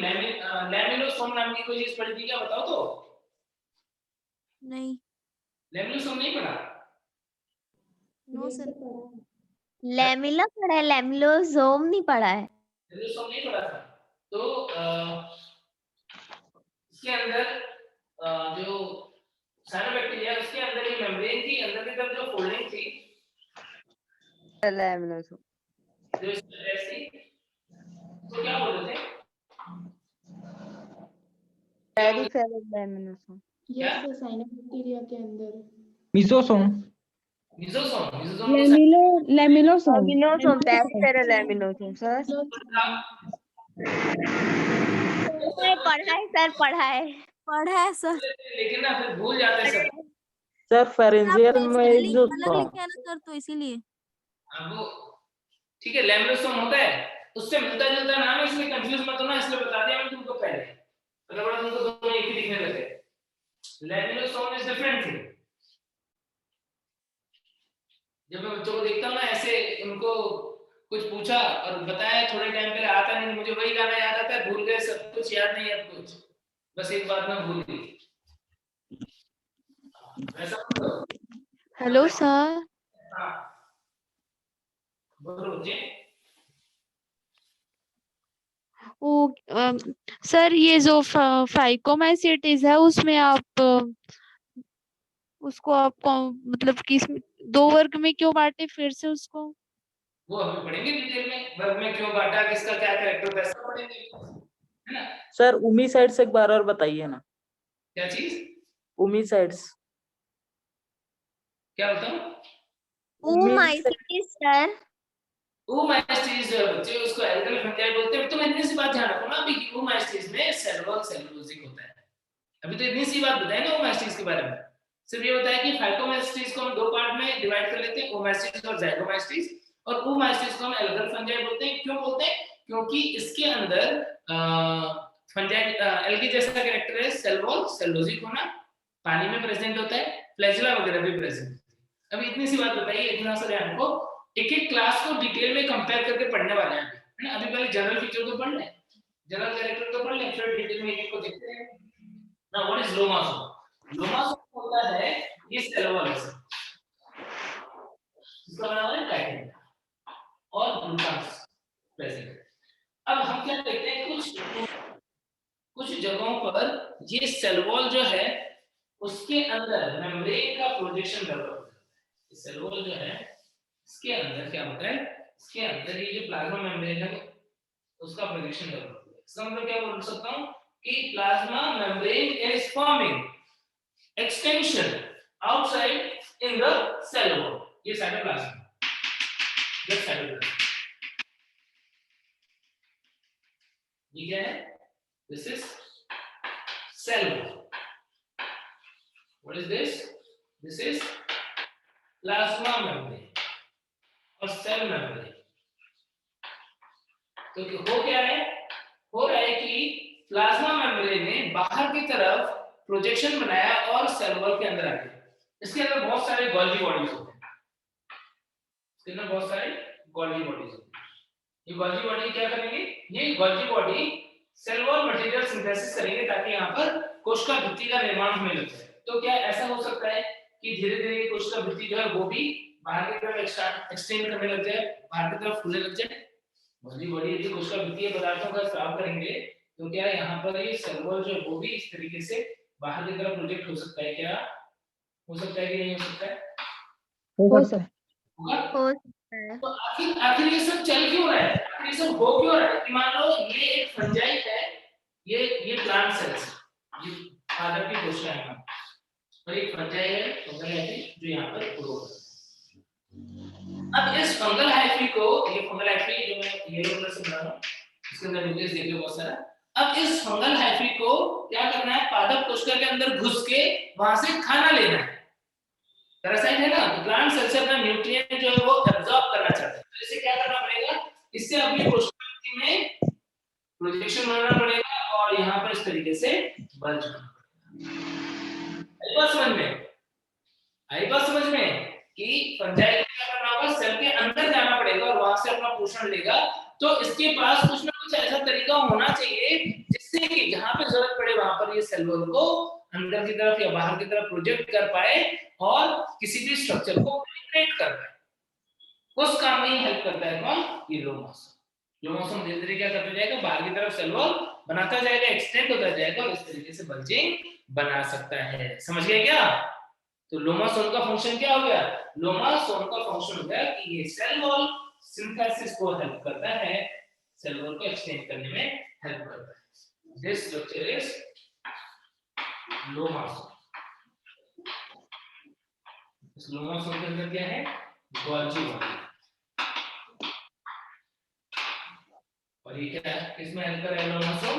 लैमेलोसोम नाम की कोई चीज पढ़ी थी? क्या बताओ तो। नहीं। लैमेलोसोम नहीं पढ़ा? No sir. लैमिला पढ़ा है, लैमिलोसोम नहीं पढ़ा है। लैमेलोसोम नहीं पढ़ा था? तो इसके अंदर जो साइनोबैक्टीरिया उसके अंदर ये मेम्ब्रेन की अंदर की तरफ जो फोल्डिंग थी लैमिनोसोम, जो इस तरह से, तो क्या बोलते थे? पेरिफेरल लैमिनोसोम, क्या? साइनोबैक्टीरिया के अंदर मिसोसोम, मिसोसोम लैमिनोसोम, पेरिफेरल लैमिनोसोम सर। पढ़ा है सर, पढ़ा है। पढ़ा है सर। लेकिन ना फिर भूल जाते हैं सब। सर फेरेंजियल आप में स्पेलिंग जो अलग लिखे हैं ना सर, तो इसीलिए। अब वो ठीक है, लैमेलोसोम होता है, उससे मिलता जुलता नाम है, इसलिए कंफ्यूज मत होना, इसलिए बता दिया मैं तुमको पहले, मतलब बड़ा तुमको दोनों एक ही दिखने लगे। लैमेलोसोम इज डिफरेंट थिंग। जब मैं बच्चों को देखता हूँ ना ऐसे, उनको कुछ पूछा और बताया, थोड़े टाइम पहले आता नहीं, मुझे वही गाना याद आता है, भूल गए सब कुछ, याद नहीं अब कुछ, बस एक बात मैं भूल गई। Hello sir. हाँ बोलो जी। वो सर ये जो फाइकोमाइसिटिस है उसमें आप उसको आप मतलब किस दो वर्ग में क्यों बांटे फिर से उसको? वो हम पढ़ेंगे डिटेल में, वर्ग में क्यों बांटा, किसका क्या कैरेक्टर वैसा पढ़ेंगे, है ना? सर oomacytes एक बार और बताइए ना। क्या चीज? oomacytes क्या बताऊं? oomacytes sir. oomacytes जो है बच्चे, उसको एल्गल फंजाई बोलते हैं। तुम इतनी सी बात ध्यान रखो ना अभी कि oomacytes में सेल वॉल सेलुलोसिक होता है। अभी तो इतनी सी बात बताई ना oomacytes के बारे में, सिर्फ ये बताया कि फाइकोमाइसिट्स को हम दो पार्ट में डिवाइड कर लेते हैं, oomacytes और zygomacytes, और oomacytes को हम एल्गल फंजाई बोलते हैं। क्यों बोलते हैं? क्योंकि इसके अंदर फंजाई एल्गी जैसा कैरेक्टर है, सेल वॉल सेलुलोसिक होना, पानी में प्रेजेंट होता है, फ्लैजिला वगैरह भी प्रेजेंट है। अभी इतनी सी बात बताइए, इतना सा ध्यान को, एक एक क्लास को डिटेल में कंपेयर करके पढ़ने वाले हैं, है ना? अभी पहले जनरल फीचर तो पढ़ लें, जनरल कैरेक्टर तो पढ़ लें, फिर डिटेल में एक एक को देखते हैं ना। What is लोमासोम? लोमासोम होता है ये सेल वॉल है, इसका बना हुआ है काइटिन और ग्लूटास प्रेजेंट है। अब हम क्या देखते हैं, कुछ जगहों पर ये सेल वॉल जो है उसके अंदर मेम्ब्रेन का प्रोजेक्शन डेवलप होता है। सेल वॉल जो है इसके अंदर क्या होता है, इसके अंदर ये जो प्लाज्मा मेम्ब्रेन है उसका प्रोजेक्शन डेवलप होता है। इसका मतलब क्या बोल सकता हूं कि plasma membrane is forming extension outside in the cell wall. ये साइटोप्लाज्म, ये साइटोप्लाज्म, ये क्या है, this is cell wall. What is this? This is plasma membrane और सेल मेम्ब्रेन। तो हो क्या है, हो रहा है कि प्लाज्मा मेम्ब्रेन ने बाहर की तरफ प्रोजेक्शन बनाया और सेल वॉल के अंदर आ गया। इसके अंदर बहुत सारे गोल्गी बॉडीज होते हैं, इसके अंदर बहुत सारे गोल्गी बॉडीज होते हैं। ये गोल्गी बॉडी क्या करेंगे, ये Golgi body cell wall material synthesis करेंगे ताकि यहाँ पर कोशिका भित्ति का निर्माण होने लग जाए। तो क्या ऐसा हो सकता है कि धीरे धीरे कोशिका भित्ति जो है वो भी बाहर की तरफ एक्सटेंड करने लग जाए, बाहर की तरफ फूलने लग जाए। गोल्गी बॉडी यदि कोशिका भित्तीय पदार्थों का स्राव करेंगे तो क्या यहाँ पर ये सेल वॉल जो है वो भी इस तरीके से बाहर की तरफ प्रोजेक्ट हो सकता है। क्या हो सकता है कि नहीं हो सकता है? हो सकता है। होगा। हो सकता है। तो आखिर ये सब चल क्यों रहा है, आखिर ये सब हो क्यों रहा है? कि मान लो ये एक फंजाई है, ये प्लांट सेल्स, ये पादप की कोशिकाएं हैं और एक फंजाई है, फंगल हाइफी जो यहाँ पर ग्रो कर रहा है। अब इस फंगल हाइफी को, ये फंगल हाइफी जो मैं येलो कलर से बना रहा हूँ, इसके अंदर न्यूक्लियस देखिए बहुत सारा। अब इस फंगल हाइफी को क्या करना है, पादप कोशिका के अंदर घुस के वहां से खाना लेना है। पैरासाइट है ना, तो प्लांट सेल से अपना न्यूट्रिएंट जो है वो एब्जॉर्ब करना चाहता है। तो इसे क्या करना पड़ेगा, इससे अपनी कोशिका में प्रोजेक्शन बनाना पड़ेगा और यहाँ पर इस तरीके से बल्ज करना पड़ेगा। आई बात समझ में कि फंजाई को क्या करना होगा, सेल के अंदर जाना पड़ेगा और वहां से अपना पोषण लेगा। तो इसके पास कुछ ना कुछ ऐसा तरीका होना चाहिए जिससे कि जहां पे जरूरत पड़े वहां पर ये सेल वॉल को अंदर की तरफ या बाहर की तरफ प्रोजेक्ट कर पाए और किसी भी स्ट्रक्चर को पेनिट्रेट कर पाए। उस काम में ही हेल्प करता है कौन, ये लोमासोम। लोमासोम धीरे धीरे क्या करता जाएगा, बाहर की तरफ सेल वॉल बनाता जाएगा, एक्सटेंड होता जाएगा और इस तरीके से बल्जिंग बना सकता है। समझ गए क्या? तो लोमासोम का फंक्शन क्या हो गया, लोमासोम का फंक्शन हो गया कि ये सेल वॉल सिंथेसिस को हेल्प करता है, सेल वॉल को एक्सटेंड करने में हेल्प करता है। This structure is lomasome. इस लोमासोम के अंदर क्या है, गोल्गी बॉडी, और ये क्या है, किसमें हेल्प कर रहा है lomasome,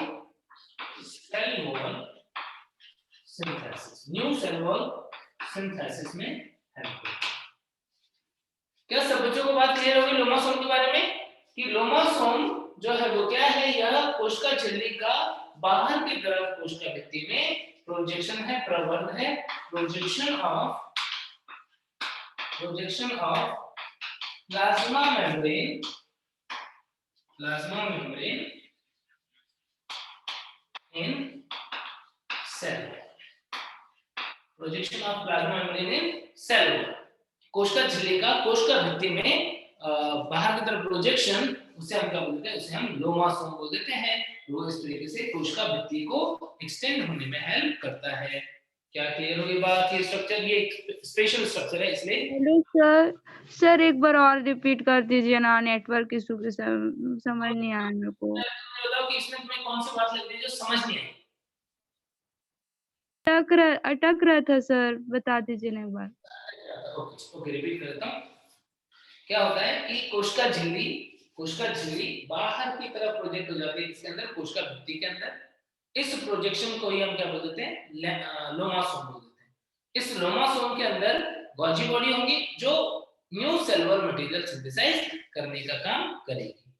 cell wall synthesis, new cell wall synthesis में हेल्प करता है। क्या सब बच्चों को बात क्लियर होगी लोमासोम के बारे में कि लोमासोम जो है वो क्या है, यह कोशिका झिल्ली का बाहर की तरफ कोशिका भित्ति में प्रोजेक्शन है, प्रवर्ध है, projection of plasma membrane in cell, projection of plasma membrane in cell, कोशिका झिल्ली का कोशिका भित्ति में बाहर की तरफ प्रोजेक्शन, उसे हम क्या बोलते हैं, उसे हम लोमासोम बोल देते हैं। वो इस तरीके से कोशिका भित्ति को एक्सटेंड होने में हेल्प करता है। क्या क्लियर होगी बात? ये स्ट्रक्चर ये स्पेशल स्ट्रक्चर है, इसलिए हेलो सर एक बार और रिपीट कर दीजिए ना, नेटवर्क इशू के समझ नहीं आया मेरे को। बताओ कि इसमें तुम्हें कौन सी बात लग रही है जो समझ नहीं आई? अटक रहा था सर, बता दीजिए ना एक बार। ओके रिपीट कर देता हूं। क्या होता है कि कोशिका झिल्ली बाहर की तरफ प्रोजेक्ट हो जाती है, इसके अंदर कोशिका भित्ति के अंदर। इस प्रोजेक्शन को ही हम क्या बोल देते हैं, लोमासोम बोल देते हैं। इस लोमासोम के अंदर गोल्गी बॉडी होंगी जो new cell wall material synthesise करने का काम करेगी।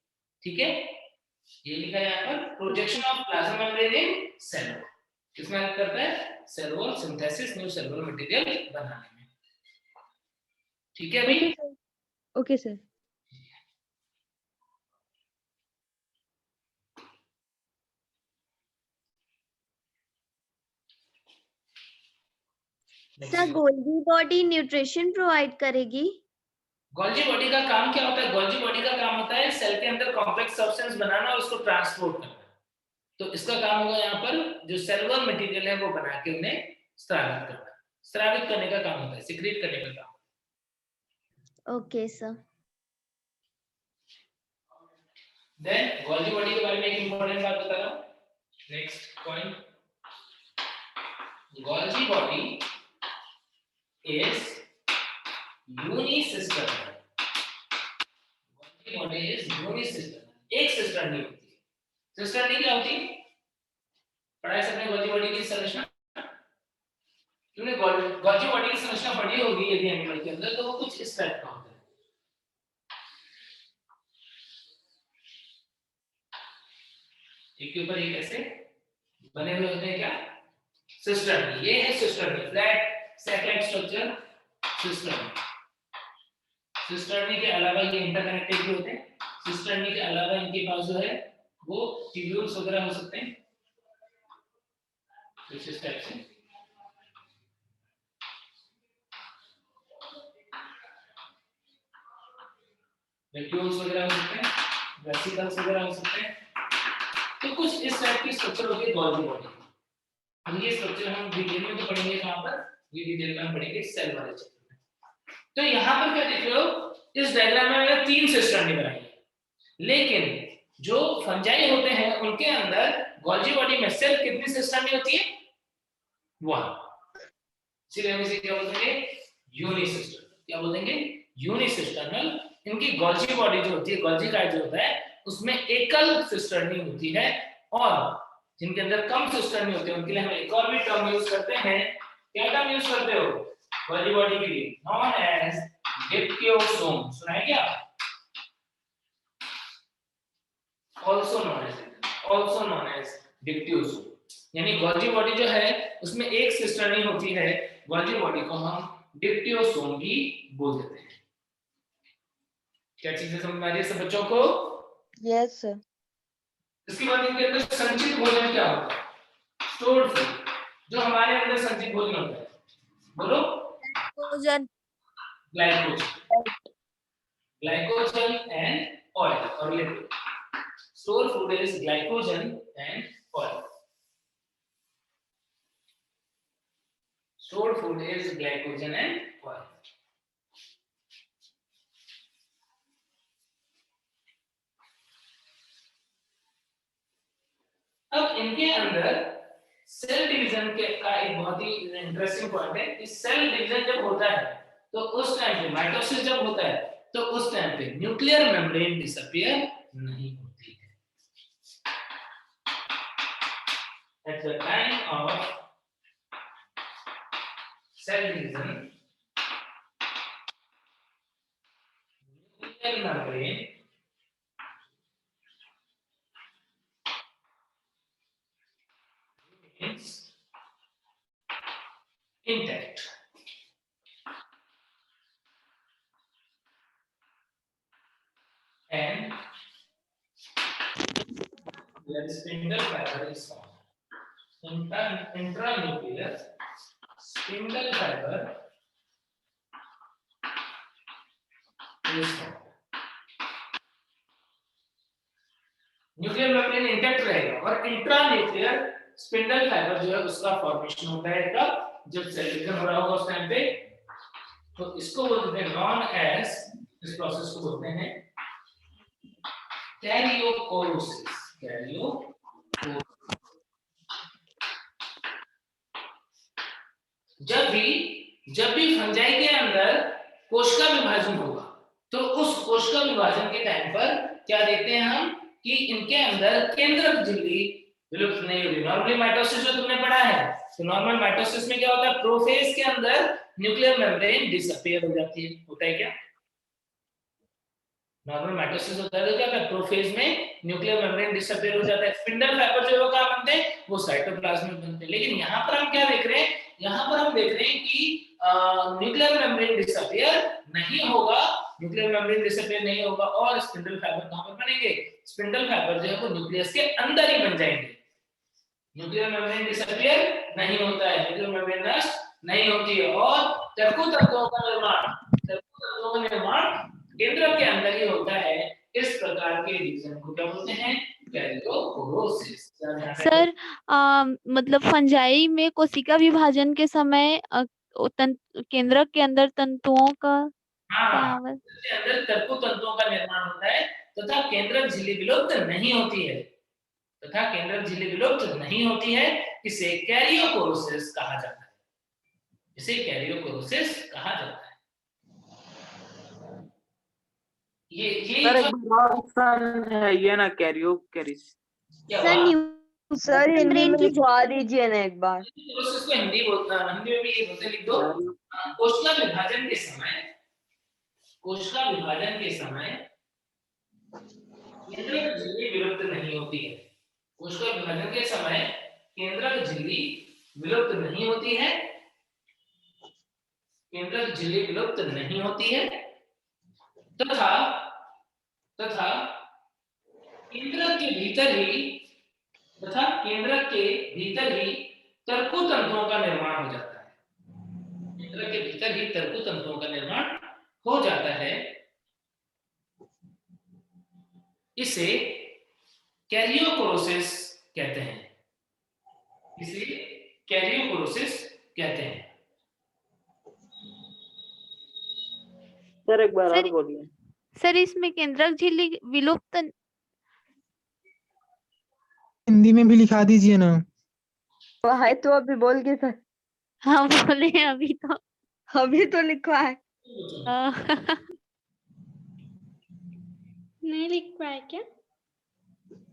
ठीक है, ये लिखा है यहाँ पर, projection of plasma membrane in cell wall किसमें हेल्प करता है, cell wall synthesis, new cell wall material बनाने में। ठीक है भाई? Okay sir. Sir Golgi body nutrition provide करेगी? गोल्जी बॉडी का काम क्या होता है? गोल्जी बॉडी का काम होता है सेल के अंदर कॉम्प्लेक्स सब्सटेंस बनाना और उसको ट्रांसपोर्ट करना। तो इसका काम होगा यहाँ पर जो सेलुलर मटेरियल है वो बना के उन्हें स्रावित करना, स्रावित करने का काम होता है, सिक्रीट करने का काम। Okay sir. Then Golgi body के बारे में एक इंपॉर्टेंट बात बता रहा हूं। Next point, Golgi body is unicisternal. Golgi body is unicisternal, एक सिस्टर्नी होती है। सिस्टर्नी क्या होती है? पढ़ा है सबने गोल्जी बॉडी की संरचना? तुमने गोल्जी बॉडी की संरचना पढ़ी होगी यदि एनिमल के अंदर, तो वो कुछ इस टाइप का होता है। एक के ऊपर एक ऐसे बने हुए होते हैं क्या? सिस्टर्नी। ये है cisternae, flat sac like structure cisternae. Cisternae के अलावा ये इंटरकनेक्टेड भी होते हैं। सिस्टर्नी के अलावा इनके पास जो है वो ट्यूब्यूल्स वगैरह हो सकते हैं कुछ इस टाइप से। वैक्यूल्स वगैरह हो सकते हैं, वेसिकल्स वगैरह हो सकते हैं। तो कुछ इस टाइप की स्ट्रक्चर होती है गोल्जी बॉडी। हम ये स्ट्रक्चर हम डिटेल में तो पढ़ेंगे कहां पर? ये डिटेल में हम पढ़ेंगे सेल वाले चैप्टर में। तो यहाँ पर क्या देख रहे हो? इस डायग्राम में मैंने 3 सिस्टर्नी बनाई है, लेकिन जो फंजाई होते हैं उनके अंदर गोल्जी बॉडी में सिर्फ कितनी सिस्टर्नी होती है? 1। इसलिए हम इसे क्या बोलेंगे? यूनिसिस्टर्नल। क्या बोलेंगे? यूनिसिस्टर्नल। इनकी गोल्जी बॉडी जो होती है, गोल्जी काइट जो होता है, उसमें एकल सिस्टर्नी होती है, और जिनके अंदर कम सिस्टर्नी होती है उनके लिए हम एक और भी टर्म यूज करते हैं। क्या टर्म यूज करते हो गोल्जी बॉडी के लिए? Known as dictyosome. सुना है क्या? Also known as dictyosome. यानी गोल्जी बॉडी जो है उसमें एक सिस्टर्नी होती है। गोल्जी बॉडी को हम डिप्टियोसोम भी बोल देते हैं। क्या चीजें समझ में आ रही है सब बच्चों को? Yes sir. इसके बाद इनके अंदर संचित भोजन क्या होता है? Stored food. जो हमारे अंदर संचित भोजन होता है, बोलो? भोजन। ग्लाइकोजन एंड ऑयल और lipid. Store food is glycogen and oil. Stored food is glycogen and oil. अब इनके अंदर सेल डिवीजन के का एक बहुत ही इंटरेस्टिंग पॉइंट है कि सेल डिवीजन जब होता है तो उस टाइम पे माइटोसिस जब होता है तो उस टाइम पे न्यूक्लियर मेम्ब्रेन डिसअपीयर नहीं होती है। At the time of cell division, nuclear membrane remains intact. And the spindle fiber is formed. Intranuclear spindle fiber is formed. Nuclear membrane intact रहेगा और इंट्रान्यूक्लियर स्पिंडल फाइबर जो है उसका formation होता है कब? जब सेल डिवीजन हो रहा होगा उस टाइम पे। तो इसको बोलते हैं नॉन एज, इस प्रोसेस को बोलते हैं कैरियोकोरोसिस। जब भी फंजाई के अंदर कोशिका विभाजन होगा तो उस कोशिका विभाजन के टाइम पर क्या देखते हैं हम कि इनके अंदर केंद्रक झिल्ली विलुप्त नहीं होगी। नॉर्मली माइटोसिस जो तुमने पढ़ा है, तो नॉर्मल माइटोसिस में क्या होता है? प्रोफेज के अंदर न्यूक्लियर मेम्ब्रेन डिसअपीयर हो जाती है। होता है क्या? नॉर्मल माइटोसिस होता है तो क्या होता है? प्रोफेज में न्यूक्लियर मेम्ब्रेन डिसअपीयर हो जाता है। स्पिंडल फाइबर जो कहाँ बनते हैं? वो साइटोप्लाज्म में बनते हैं। लेकिन यहाँ पर हम क्या देख रहे हैं? यहाँ पर हम देख रहे हैं कि न्यूक्लियर मेम्ब्रेन डिसअपीयर नहीं होगा, न्यूक्लियर मेम्ब्रेन डिसअपीयर नहीं होगा और स्पिंडल फाइबर कहाँ पर बनेंगे? स्पिंडल फाइबर जो है वो न्यूक्लियस के अंदर ही बन जाएंगे। न्यूक्लियर मेम्ब्रेन डिसअपीयर नहीं होता है, न्यूक्लियर मेम्ब्रेन नष्ट नहीं होती है और टर्को तंतुओं का निर्माण केंद्रक के अंदर ही होता है। इस प्रकार के रीजन को क्या बोलते हैं? कैरियोपोरोसिस। सर मतलब फंजाई में कोशिका विभाजन के समय केंद्रक के अंदर तंतुओं का इसके अंदर टर्को तंतुओं का निर्माण होता है तथा केंद्रक झिल्ली विलुप्त नहीं होती है इसे कैरियोपोरोसिस कहा जाता है। ये सर एक बार ऑप्शन है ये ना कैरियोपोरोसिस। सर हिंदी में लिखवा दीजिए ना एक बार। प्रोसेस को हिंदी में भी ये बोलते लिख दो। कोशिका विभाजन के समय केंद्रक झिल्ली विलुप्त नहीं होती है। कोशिका विभाजन के समय केंद्रक झिल्ली विलुप्त नहीं होती है तथा केंद्रक के भीतर ही टर्को तंतुओं का निर्माण हो जाता है। इसे कैरियोपोरोसिस कहते हैं। सर एक बार और बोलिए। सर इसमें केंद्रक झिल्ली विलुप्त हिंदी में भी लिखा दीजिए ना। है तो अभी बोल के सर। हाँ बोले अभी तो लिखवा है। नहीं लिख पाए क्या?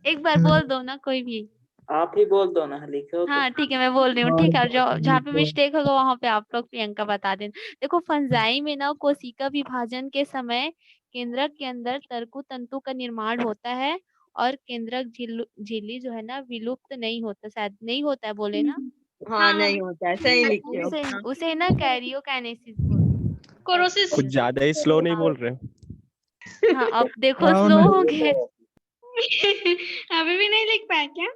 एक बार बोल दो ना कोई भी। आप ही बोल दो ना, लिखो। हाँ ठीक है मैं बोल रही हूँ। ठीक है, जो जहाँ पे मिस्टेक होगा वहां पे आप लोग प्रियंका बता देना। देखो फंजाई में ना कोशिका विभाजन के समय केंद्रक के अंदर टर्को तंतु का निर्माण होता है और केंद्रक झिल्ली जो है ना विलुप्त नहीं होता, शायद नहीं होता है बोले ना। हाँ नहीं होता है, सही लिखे हो। उसे ना कैरियोकाइनेसिस बोलते कोरोसिस। कुछ ज्यादा ही स्लो नहीं बोल रहे? हैं। हाँ अब देखो स्लो हो गए। अभी भी नहीं लिख पाए क्या?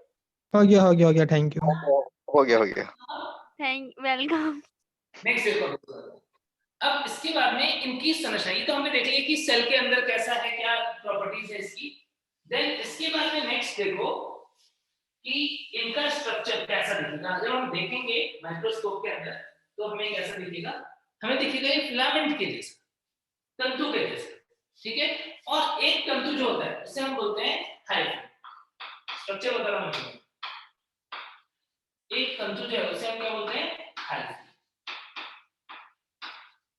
हो गया थैंक यू। हो गया। वेलकम। नेक्स्ट देखो। अब इसके बाद में इनकी संरचना तो हमने देख लिया कि सेल के अंदर कैसा है, क्या प्रॉपर्टीज है इसकी। देन इसके बाद में नेक्स्ट देखो कि इनका स्ट्रक्चर कैसा दिखेगा। जब हम देखेंगे माइक्रोस्कोप के अंदर तो हमें कैसा दिखेगा? हमें दिखेगा ये फिलामेंट के जैसा, तंतु के जैसा, ठीक है। और एक तंतु जो होता है उसे हम बोलते हैं हाइफी। स्ट्रक्चर बता रहा हूं। एक तंतु जो है उसे हम क्या बोलते हैं? हाइफी।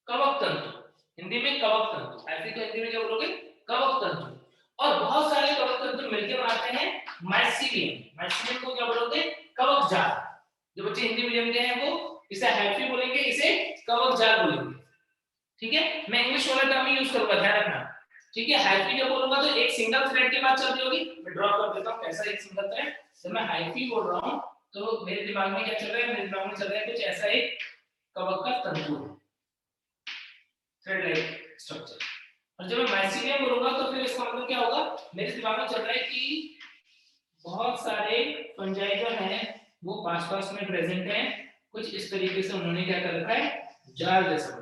कवक तंतु, हिंदी में कवक तंतु। हाइफी को हिंदी में क्या बोलोगे? कवक तंतु। और बहुत सारे कवक तंतु मिलकर बनाते हैं माइसीलियम। माइसीलियम को क्या बोलोगे? कवक जाल। जो बच्चे हिंदी मीडियम के हैं वो इसे हाइफी बोलेंगे, इसे कवक जाल बोलेंगे, ठीक है। मैं इंग्लिश वाला टर्म यूज करूंगा, ध्यान रखना, ठीक है। हाइफी जब बोलूंगा तो एक सिंगल थ्रेड के बाद चल रही होगी। मैं ड्रॉ कर देता हूं कैसा एक सिंगल थ्रेड। जब मैं हाइफी बोल रहा हूं तो मेरे दिमाग में क्या चल रहा है? मेरे दिमाग में चल रहा है कुछ ऐसा एक कवक का तंतु है, थ्रेड लाइक स्ट्रक्चर। और जब मैं माइसीलियम बोलूंगा तो फिर इसका मतलब क्या होगा? मेरे दिमाग में चल रहा है कि बहुत सारे फंजाई जो हैं वो पास-पास में प्रेजेंट हैं। कुछ इस तरीके से उन्होंने क्या कर रखा है? जाल जैसा बना।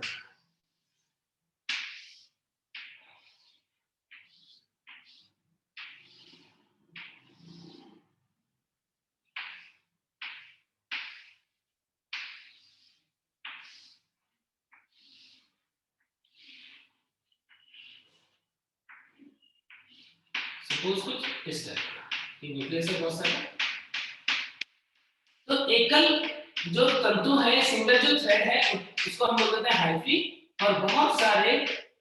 कुछ इस तरह का न्यूक्लियस है बहुत सारा। तो एकल जो तंतु है, सिंगल जो थ्रेड है उसको हम बोल देते हैं हाइफी। और बहुत सारे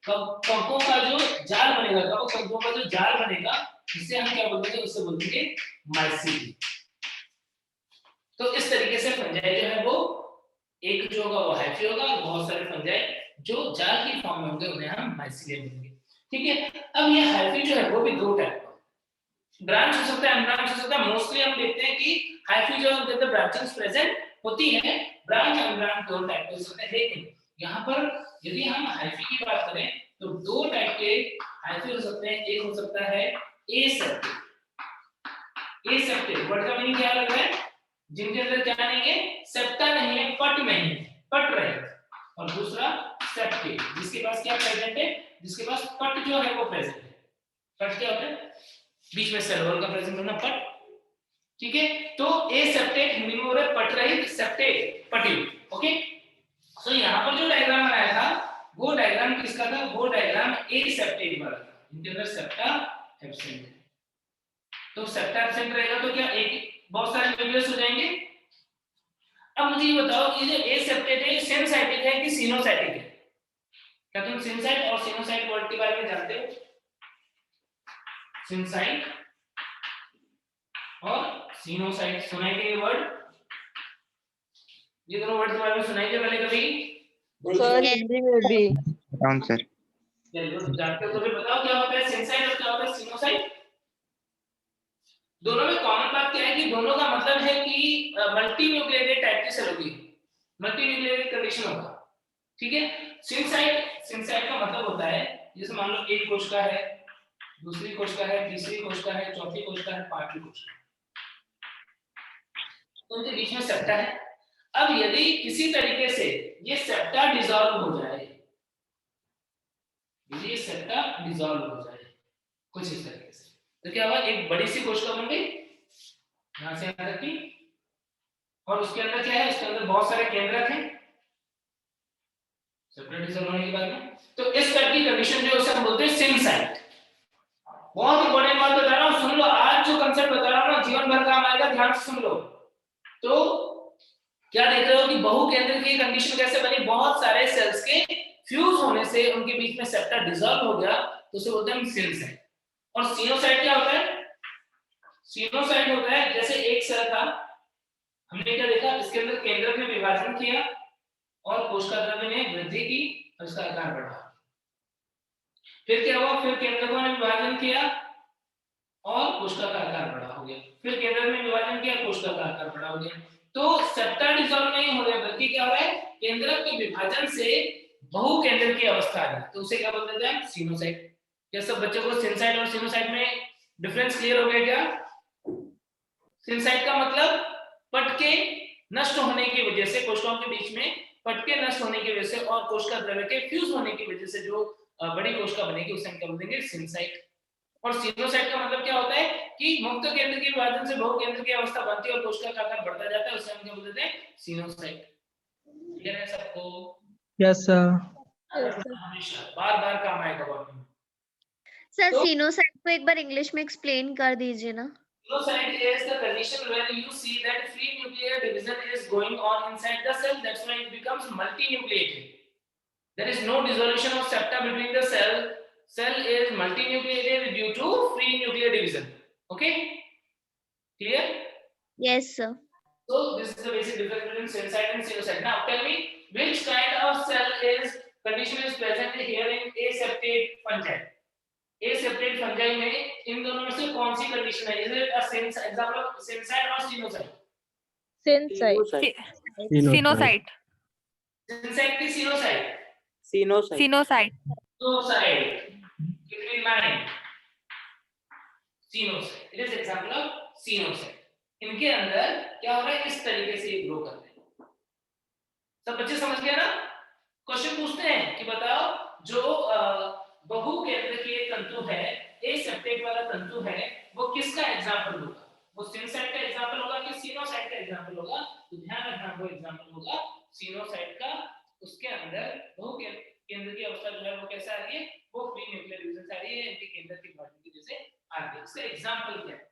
कवकों का जो जाल बनेगा, कवक तंतुओं का जो जाल बनेगा जिसे हम क्या बोलते हैं? उससे बोलेंगे माइसीलियम। तो इस तरीके से फंजाई जो है वो एक जो होगा वो हाइफी होगा और बहुत सारे फंजाई जो जाल की फॉर्म में होंगे उन्हें हम माइसीलियम बोलेंगे, ठीक है। अब ये हाइफी जो है वो भी दो टाइप का, ब्रांच हो सकता है, अनब्रांच हो सकता है। मोस्टली हम देखते हैं कि हाइफी जो है उनके अंदर ब्रांचिंग्स प्रेजेंट होती है। ब्रांच अनब्रांच दो टाइप के हो सकते हैं। लेकिन यहाँ पर यदि हम हाइफी की बात करें तो दो टाइप के हाइफी हो सकते हैं। एक हो सकता है एसेप्टिक। एसेप्टिक वर्ड का मीनिंग क्या लग रहा है? जिनके अंदर क्या नहीं है? सेप्टा नहीं है, पट नहीं है। पट रहित, और दूसरा सेप्टेट जिसके पास क्या प्रेजेंट है, जिसके पास पट जो है वो प्रेजेंट है। पट क्या होता है, बीच में सेल वॉल का प्रेजेंट होना, पट। ठीक है, तो ए सेप्टेट हिंदी में हो रहा है पट रहित, सेप्टेट पटयुक्त। ओके, तो यहाँ पर जो डायग्राम बनाया था वो डायग्राम किसका था, वो डायग्राम ए सेप्टेट वाला था, इनके अंदर सेप्टा एब्सेंट है। तो सेप्टा एब्सेंट रहेगा तो क्या एक बहुत सारे न्यूक्लियस हो जाएंगे। अब मुझे ये बताओ ये जो ए सेप्टेट है सिनसाइटिक है कि सिनोसाइटिक है? क्या तुम सिनसाइट और सिनोसाइट वर्ड के बारे में जानते हो? सिनसाइट और सिनोसाइट सुनाई थे ये वर्ड, ये दोनों वर्ड के बारे में सुनाई थे पहले कभी? सर हिंदी में भी। सर चलो जानते हो तो फिर बताओ क्या होता है सिनसाइट और क्या होता है सिनोसाइट? दोनों में कॉमन बात क्या है कि दोनों का मतलब है कि मल्टी न्यूक्लिएटेड टाइप की सेल होगी, मल्टी न्यूक्लिएटेड कंडीशन होगा। ठीक है, सिनसाइट का मतलब होता है जैसे मान लो एक कोशिका है, दूसरी कोशिका है, तीसरी कोशिका है, चौथी कोशिका है, पांचवी कोशिका, उनके बीच में सेप्टा है। अब यदि किसी तरीके से ये सेप्टा डिसॉल्व हो जाए, ये सेप्टा डिसॉल्व हो जाए कुछ इस तरीके से, तो क्या हुआ, एक बड़ी सी कोशिका बन गई यहां से यहां तक की, और उसके अंदर क्या है, उसके अंदर बहुत सारे केंद्रक हैं सेप्टा डिसॉल्व होने के बाद में। तो इस टाइप की कंडीशन जो है उसे हम बोलते हैं सिनसाइट। बहुत इंपॉर्टेंट बात बता रहा हूं, सुन लो, आज जो कांसेप्ट बता रहा हूं ना जीवन भर काम आएगा, ध्यान से सुन लो। तो क्या देख रहे हो कि बहुकेंद्र की कंडीशन कैसे बनी, बहुत सारे सेल्स के फ्यूज होने से उनके बीच में सेप्टा डिसॉल्व हो गया, तो उसे बोलते हैं सिनसाइट। और सिनोसाइट क्या होता है, सिनोसाइट होता है जैसे एक सेल था, हमने क्या देखा, इसके अंदर केंद्रक में विभाजन किया और कोशिका द्रव्य ने वृद्धि की और इसका आकार बढ़ा। फिर क्या हुआ, फिर केंद्रकों ने विभाजन किया और कोशिका का आकार बड़ा हो गया, फिर केंद्रक में विभाजन किया, कोशिका का आकार बड़ा हो गया। तो सेप्टा डिसॉल्व नहीं हो रहा है, बल्कि क्या हो रहा है, केंद्रक के विभाजन से बहुकेंद्र की अवस्था आ गई, तो उसे क्या बोलते हैं, सिनोसाइट। क्या सब बच्चों को सिनसाइट और सिनोसाइट में डिफरेंस क्लियर हो गया क्या? सिनसाइट का मतलब पट के नष्ट होने की वजह से, कोशिकाओं के बीच में पट के नष्ट होने की वजह से और कोशिका द्रव्य के फ्यूज होने की वजह से जो बड़ी कोशिका बनेगी उसे हम क्या बोलेंगे, सिनसाइट। और सिनोसाइट का मतलब क्या होता है कि मुक्त केंद्र के विभाजन से बहुकेंद्र की अवस्था बनती है और कोशिका का आकार बढ़ता जाता है, उसे हम क्या बोलते हैं, सिनोसाइट। क्लियर है सबको? Yes sir. हमेशा बार-बार काम आएगा वर्ड में। सर सिनोसाइट को एक बार इंग्लिश में एक्सप्लेन कर दीजिए ना। Sinusoid is the condition where you see that free nuclear division is going on inside the cell. That's why it becomes multinucleated. There is no dissolution of septa between the cell. Cell is multinucleated due to free nuclear division. Okay? Clear? Yes, sir. So this is the basic difference between sinusoid and sinusoid. Now tell me which kind of cell is condition is present here in aseptate fungi. aseptate fungi में इन दोनों में से कौन सी condition है? Is it a example of syncyte और coenocyte? सिनोसाइट। सिनोसाइट। सिनसाइट की सिनोसाइट? सिनोसाइट। सिनोसाइट। सिनोसाइट। Keep in mind. सिनोसाइट. It is example of सिनोसाइट. इनके अंदर क्या हो रहा है, इस तरीके से ये ग्रो करते हैं। सब बच्चे समझ गए ना? क्वेश्चन पूछते हैं कि बताओ जो बहुकेंद्रकीय तंतु है, एसेप्टेट वाला तंतु है, वो किसका एग्जांपल होगा? वो सिनसाइट का एग्जांपल होगा कि सिनोसाइट का एग्जांपल होगा? तो ध्यान रखना वो एग्जांपल होगा सिनोसाइट का। उसके अंदर बहुकेंद्र की अवस्था जो है वो कैसा आ रही है, वो फ्री न्यूक्लियर डिवीजन से आ रही है, इनके केंद्र की विभाजन की वजह से आ रही है। इसका एग्जांपल क्या है?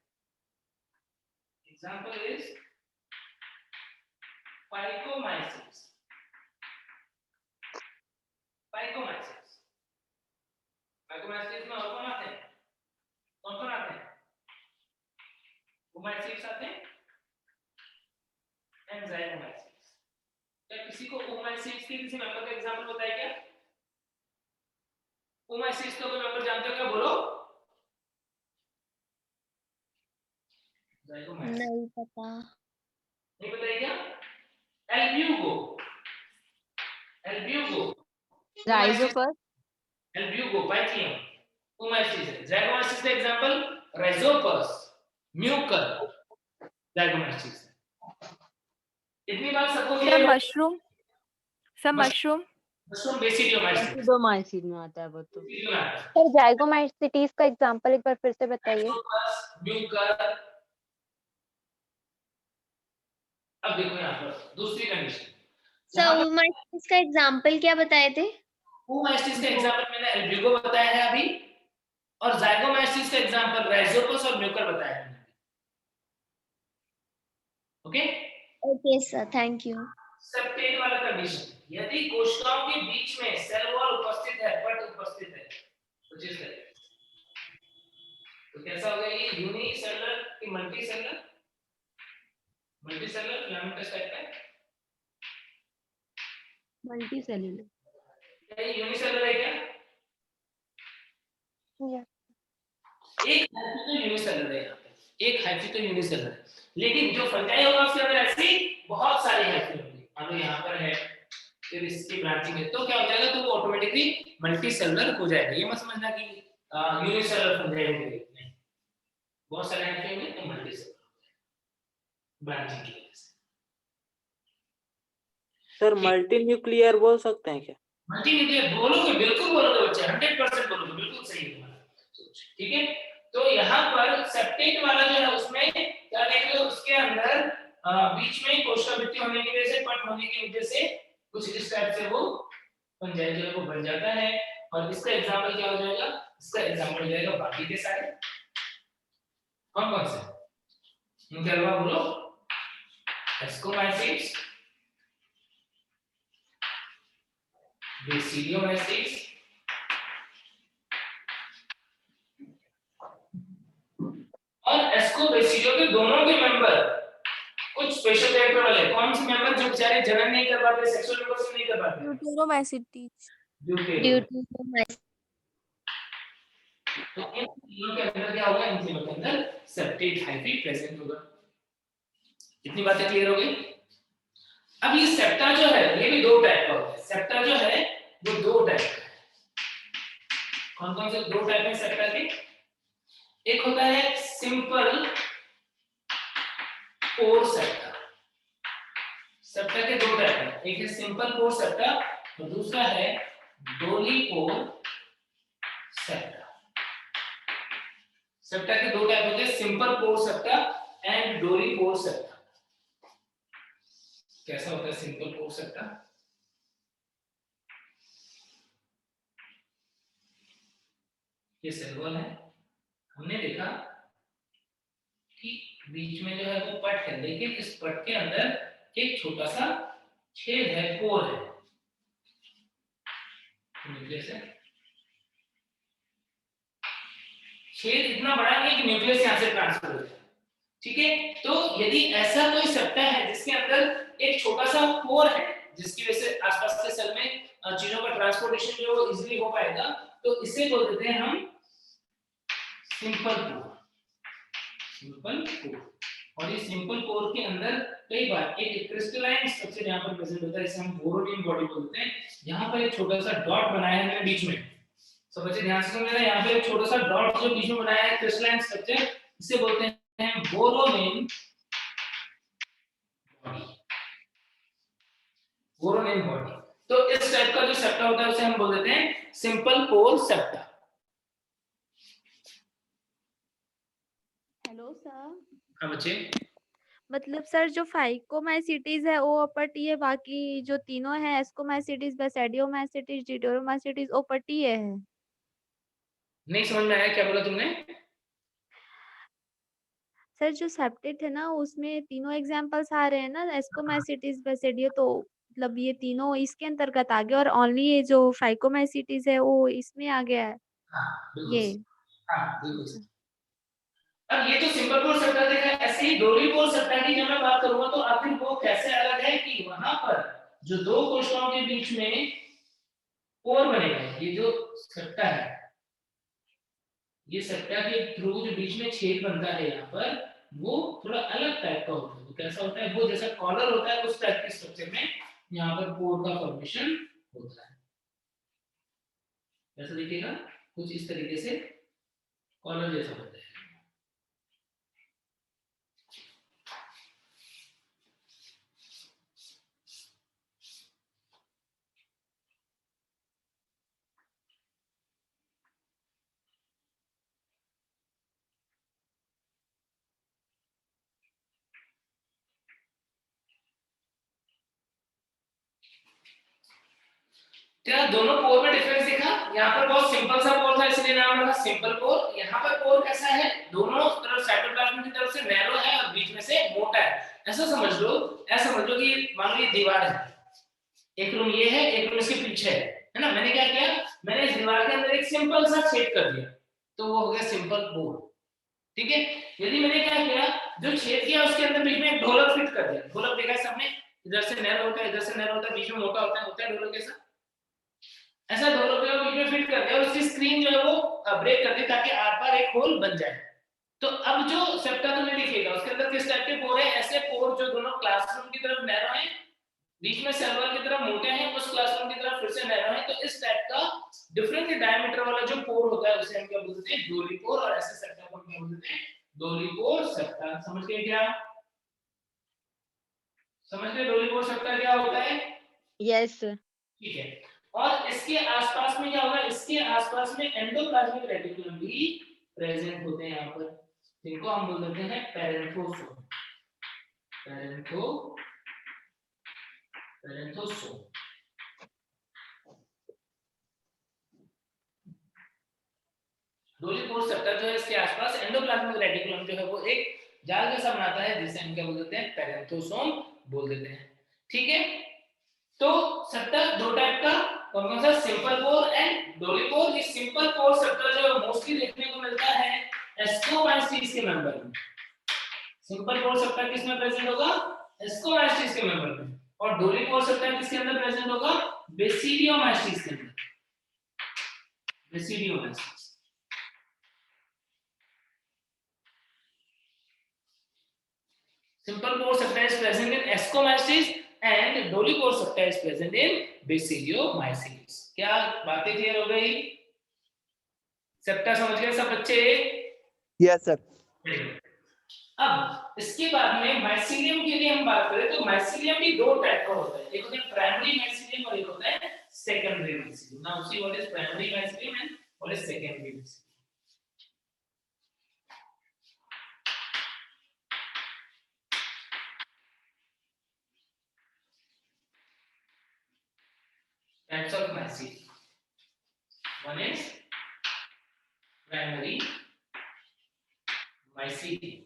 Example is फाइकोमाइसिस। फाइकोमाइसिस फाइकोमाइसिस में और कौन आते हैं, कौन आते हैं? ओमाइसिस आते हैं एंड जाइगोमाइसिस। क्या किसी को ओमाइसिस के किसी मेंबर का एग्जांपल बताया क्या? ओमाइसिस का कोई मेंबर जानते हो क्या? बोलो। नहीं पता। नहीं बताया क्या? Albugo. Albugo. Rhizopus. Albugo Pythium Oomycetes है। जाइगोमाइसिस का एग्जांपल राइजोपस, म्यूकर, जाइगोमाइसिस। इतनी बात सबको क्लियर है? मशरूम। सब मशरूम। मशरूम बेसिडियोमाइसीट एसिडोमाइसिन में आता है वो तो। में आता है। सर जाइगोमाइसीटीज का एग्जांपल एक बार फिर से बताइए। एस्कोपस, म्यूकर। अब देखो यहाँ पर दूसरी कंडीशन। सर ओमाइसीटीज का एग्जांपल क्या बताए थे? ओमाइसीटीज का एग्जांपल मैंने एल्ब्यूको बताया है अभी, और जाइगोमाइसीटीज का एग्जांपल राइजोपस और म्यूकर बताया है। Okay okay sir, thank you. Septate वाला कंडीशन, यदि कोशिकाओं के बीच में सेल वॉल उपस्थित है, पट उपस्थित है, तो जिस तरह तो कैसा होगा ये, यूनिसेलुलर कि मल्टीसेलुलर? मल्टीसेलुलर फिलामेंटस टाइप का है। Multi cellular. क्या ये यूनिसेलुलर है क्या? एक हाइफी तो यूनिसेलुलर है यहाँ पे, एक हाइफी तो यूनिसेलुलर है, लेकिन जो फंजाई होगा उसके अंदर ऐसी बहुत सारी हाइफी होंगी। अब यहाँ पर है, फिर इसकी ब्रांचिंग है, तो क्या हो जाएगा, तो वो ऑटोमेटिकली मल्टीसेलुलर हो जाएगा। ये मत समझना कि यूनिसेलुलर फंजाई होंगे, नहीं, बहुत सारे हाइफी होंगे तो मल्टीसेलुलर ब्रांचिंग की वजह से। सर मल्टी न्यूक्लियर बोल सकते हैं क्या? मल्टीन्यूक्लियर बोलोगे, बिल्कुल बोलोगे बच्चे, 100% बोलोगे, बिल्कुल सही है तुम्हारा सोच। ठीक है, तो यहाँ पर सेप्टेट वाला जो है उसमें क्या देख रहे हो, उसके अंदर बीच में कोशिकाभित्ति होने की वजह से, पट होने की वजह से कुछ इस टाइप से वो फंजाई जो है वो बन जाता है। और इसका एग्जांपल क्या हो जाएगा, इसका एग्जांपल हो जाएगा बाकी के सारे। कौन कौन से उनके अलावा बोलो, एस्कोमाइसीट्स, बेसिडियोमाइसीट्स, और एस्कोबेसिडियो के दोनों के मेंबर कुछ स्पेशल कैरेक्टर वाले। कौन से मेंबर जो बेचारे जनन नहीं कर पाते, सेक्सुअल इंटरकोर्स नहीं कर पाते? ड्यूटेरोमाइसीटीज। ड्यूटेरोमाइसीटीज। तो इन तीनों के अंदर क्या होगा, इन तीनों के अंदर सेप्टेट हाइफी प्रेजेंट होगा। इतनी बातें क्लियर हो गई। अब ये सेप्टा जो है ये भी दो टाइप का होता है। सेप्टा जो है वो दो टाइप का है। कौन कौन से दो टाइप है सेप्टा के? एक होता है सिंपल पोर सेप्टा। सेप्टा के दो टाइप है, एक है सिंपल पोर सेप्टा और दूसरा है डोली पोर सेप्टा। सेप्टा के दो टाइप होते हैं, सिंपल पोर सेप्टा एंड डोली पोर सेप्टा। कैसा होता है सिंपल पोर सेप्टा? ये सेल वॉल है, हमने देखा कि बीच में जो है वो पट है, लेकिन इस पट के अंदर एक छोटा सा छेद है, पोर है, न्यूक्लियस है। छेद इतना बड़ा नहीं कि न्यूक्लियस यहां से ट्रांसफर हो जाए। ठीक है, तो यदि ऐसा कोई सेप्टा है जिसके अंदर एक छोटा सा पोर है, जिसकी वजह से आसपास के सेल में चीजों का ट्रांसपोर्टेशन जो है इजीली हो पाएगा, तो इसे बोल देते हैं हम सिंपल पोर। सिंपल पोर। और ये सिंपल पोर के अंदर कई बार एक क्रिस्टलाइन स्ट्रक्चर यहाँ पर प्रेजेंट होता है, इसे हम बोरोनियन बॉडी बोलते हैं। यहाँ पर एक छोटा सा डॉट बनाया है मैंने बीच में, सब बच्चे ध्यान से सुन, यहाँ पे एक छोटा सा डॉट जो बीच में बनाया है क्रिस्टलाइन स्ट्रक्चर, इसे बोलते हैं बोरोनिन बॉडी। बोरोनिन बॉडी। तो इस टाइप का जो सेप्टा होता है उसे हम बोल देते हैं सिंपल पोर सेप्टा। Hello sir. हाँ बच्चे, मतलब सर जो फाइकोमाइसीटीज है वो अपटी है, बाकी जो तीनों है एस्कोमाइसीटीज, बेसिडियोमाइसीटीज, ड्यूटेरोमाइसीटीज वो अपटी है। नहीं समझ में आया क्या बोला तुमने? सर जो सेप्टेट है ना उसमें तीनों एग्जांपल्स आ रहे हैं ना, एस्कोमाइसीटीज, बेसिडियो, तो मतलब ये तीनों इसके अंतर्गत आ गए, और ओनली ये जो फाइकोमाइसीटीज है वो इसमें आ गया है। ये हाँ बिल्कुल। अब ये तो सिंपल पोर सेप्टा देखा, ऐसे ही डोरी पोर सेप्टा की जब मैं बात करूंगा तो आखिर वो कैसे अलग है कि वहां पर जो दो कोशिकाओं के बीच में पोर बनेगा, ये जो सेप्टा है, ये सेप्टा के थ्रू जो बीच में छेद बनता है यहाँ पर, वो थोड़ा अलग टाइप का होता है। वो कैसा होता है, वो जैसा कॉलर होता है उस टाइप के स्ट्रक्चर में यहाँ पर पोर का फॉर्मेशन होता है। ऐसा देखिएगा कुछ इस तरीके से कॉलर जैसा होता है। क्या दोनों पोर में डिफरेंस दिखा? यहाँ पर बहुत सिंपल सा पोर था इसलिए नाम रखा सिंपल पोर। यहाँ पर पोर कैसा है? दोनों तरफ साइटोप्लाज्म की तरफ से नैरो है और बीच में से मोटा है। ऐसा समझ लो कि मान लो ये दीवार है, एक रूम ये है, एक रूम इसके पीछे है ना। मैंने क्या किया, मैंने इस दीवार के अंदर एक सिंपल सा छेद कर दिया, तो वो हो गया सिंपल पोर। ठीक है। यदि मैंने क्या किया, जो छेद किया उसके अंदर बीच में एक ढोलक फिट कर दिया। ढोलक देखा है सबने, इधर से नैरो होता है, इधर से नैरो होता है, बीच में मोटा होता है ढोलक जैसा। ऐसा ढोलक को बीच में फिट कर दिया और उसकी स्क्रीन जो है वो ब्रेक कर दी ताकि आर पार एक होल बन जाए। तो अब जो सेप्टा तुम्हें दिखेगा उसके अंदर किस टाइप के पोर है? ऐसे पोर जो दोनों क्लासरूम की तरफ नैरो है, बीच में सेल वॉल की तरफ मोटे हैं, उस क्लासरूम की तरफ फिर से नैरो है। तो इस टाइप का डिफरेंट डायमीटर वाला जो पोर होता है उसे हम क्या बोलते हैं? डोली पोर। और ऐसे सेप्टा को हम क्या बोलते हैं? डोली पोर सेप्टा। समझ गए क्या? समझ गए डोली पोर सेप्टा क्या होता है? यस। ठीक है। और इसके आसपास में क्या होगा? इसके आसपास में एंडोप्लाज्मिक रेटिकुलम भी प्रेजेंट होते हैं यहाँ पर, जिनको हम बोल देते हैं पैरेंथोसोम। पैरेंथोसोम। डोली पोर सेप्टा जो है इसके आसपास एंडोप्लाज्मिक रेटिकुलम जो है वो एक जाल जैसा बनाता है, जिसे हम क्या बोल देते हैं? पैरेंथोसोम बोल देते हैं। ठीक है। तो सेप्टा दो टाइप का, कौन सा? सिंपल पोर एंड डोली पोर। ये सिंपल पोर सेप्टा जो मोस्टली देखने को मिलता है एस्कोमाइस्टीज के मेंबर में। सिंपल पोर सेप्टा किसमें प्रेजेंट होगा? एस्कोमाइस्टीज के मेंबर में। और डोली पोर सेप्टा किसके अंदर प्रेजेंट होगा? बेसिडियोमाइस्टीज के अंदर। बेसिडियोमाइस्टीज। Simple pore septa is present in ascomycetes and dolly pore septa is present in basidiomycetes. क्या बातें क्लियर हो गई? सेप्टा समझ गए सब बच्चे? Yes sir. अब इसके बाद में माइसीलियम के लिए हम बात करें तो माइसीलियम भी दो टाइप का होता है, एक होता है प्राइमरी माइसीलियम और एक होता है secondary mycelium. Now see what is primary mycelium and what is secondary mycelium. Types of mycelium. One is primary mycelium.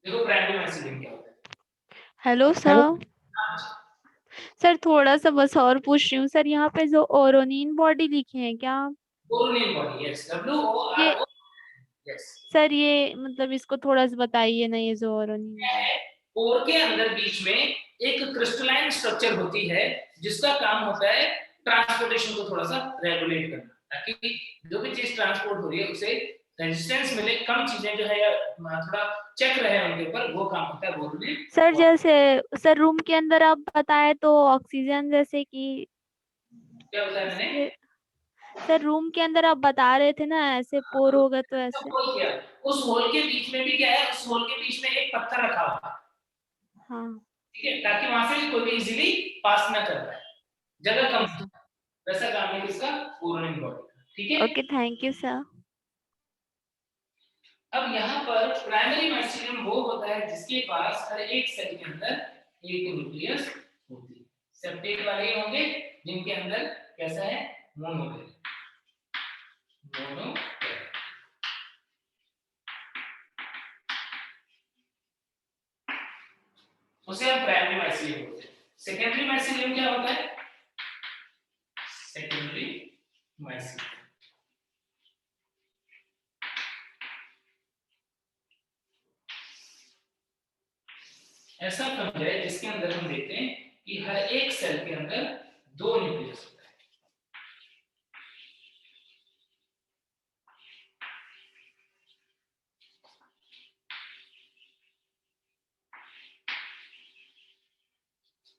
देखो प्राइमरी माइसीलियम क्या होता है। Hello sir. सर थोड़ा सा बस और पूछ रही हूँ सर, यहाँ पे जो ओरोनिन बॉडी लिखे हैं क्या? Woronin body, yes, WORO, yes. Sir ये मतलब इसको थोड़ा सा बताइए ना, ये जो ओरोनिन है। पोर के अंदर बीच में एक क्रिस्टलाइन स्ट्रक्चर होती है जिसका काम होता है ट्रांसपोर्टेशन को थोड़ा सा रेगुलेट करना, ताकि जो भी चीज ट्रांसपोर्ट हो रही है उसे रेजिस्टेंस मिले, कम चीजें जो है या थोड़ा चेक रहे उनके ऊपर, वो काम होता है ओरोनिन। सर जैसे सर रूम के अंदर आप बताए तो ऑक्सीजन जैसे कि क्या बताया मैंने? सर रूम के अंदर आप बता रहे थे ना ऐसे पोर होगा तो ऐसे। उस होल के बीच में भी क्या है, उस होल के बीच में एक पत्थर रखा हुआ है। हाँ ठीक है, ताकि वहां से कोई भी इजीली पास ना कर पाए, जगह कम है। वैसा काम है किसका? ओरोनिन बॉडी का। ठीक है। Okay, thank you sir. अब यहाँ पर प्राइमरी माइसीलियम वो होता है जिसके पास हर एक सेल के अंदर एक न्यूक्लियस होती है। सेप्टेट वाले होंगे जिनके अंदर कैसा है? मोनोक्लेट। उसे हम प्राइमरी माइसीलियम बोलते हैं। सेकेंडरी माइसीलियम क्या होता है? सेकेंडरी माइसीलियम ऐसा खंड है जिसके अंदर हम देखते हैं कि हर एक सेल के अंदर दो न्यूक्लियस होता है।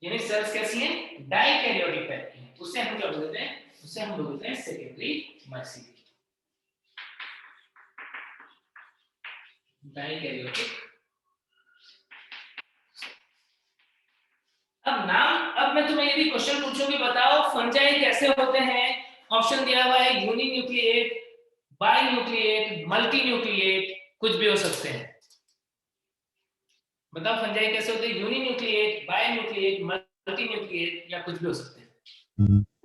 यानी सेल्स कैसी हैं? डाइकैरियोटिक टाइप की हैं। उससे हम क्या बोलते हैं? उससे हम बोलते हैं सेकेंडरी माइसीलियम। डाइकैरियोटिक। अब मैं तुम्हें यदि क्वेश्चन पूछूं कि बताओ फंजाई कैसे होते हैं, ऑप्शन दिया हुआ है uninucleate, by nucleate, multi nucleate, कुछ भी हो सकते हैं। बताओ फंजाई कैसे होते हैं? Uninucleate, binucleate, multinucleate या कुछ भी हो सकते हैं।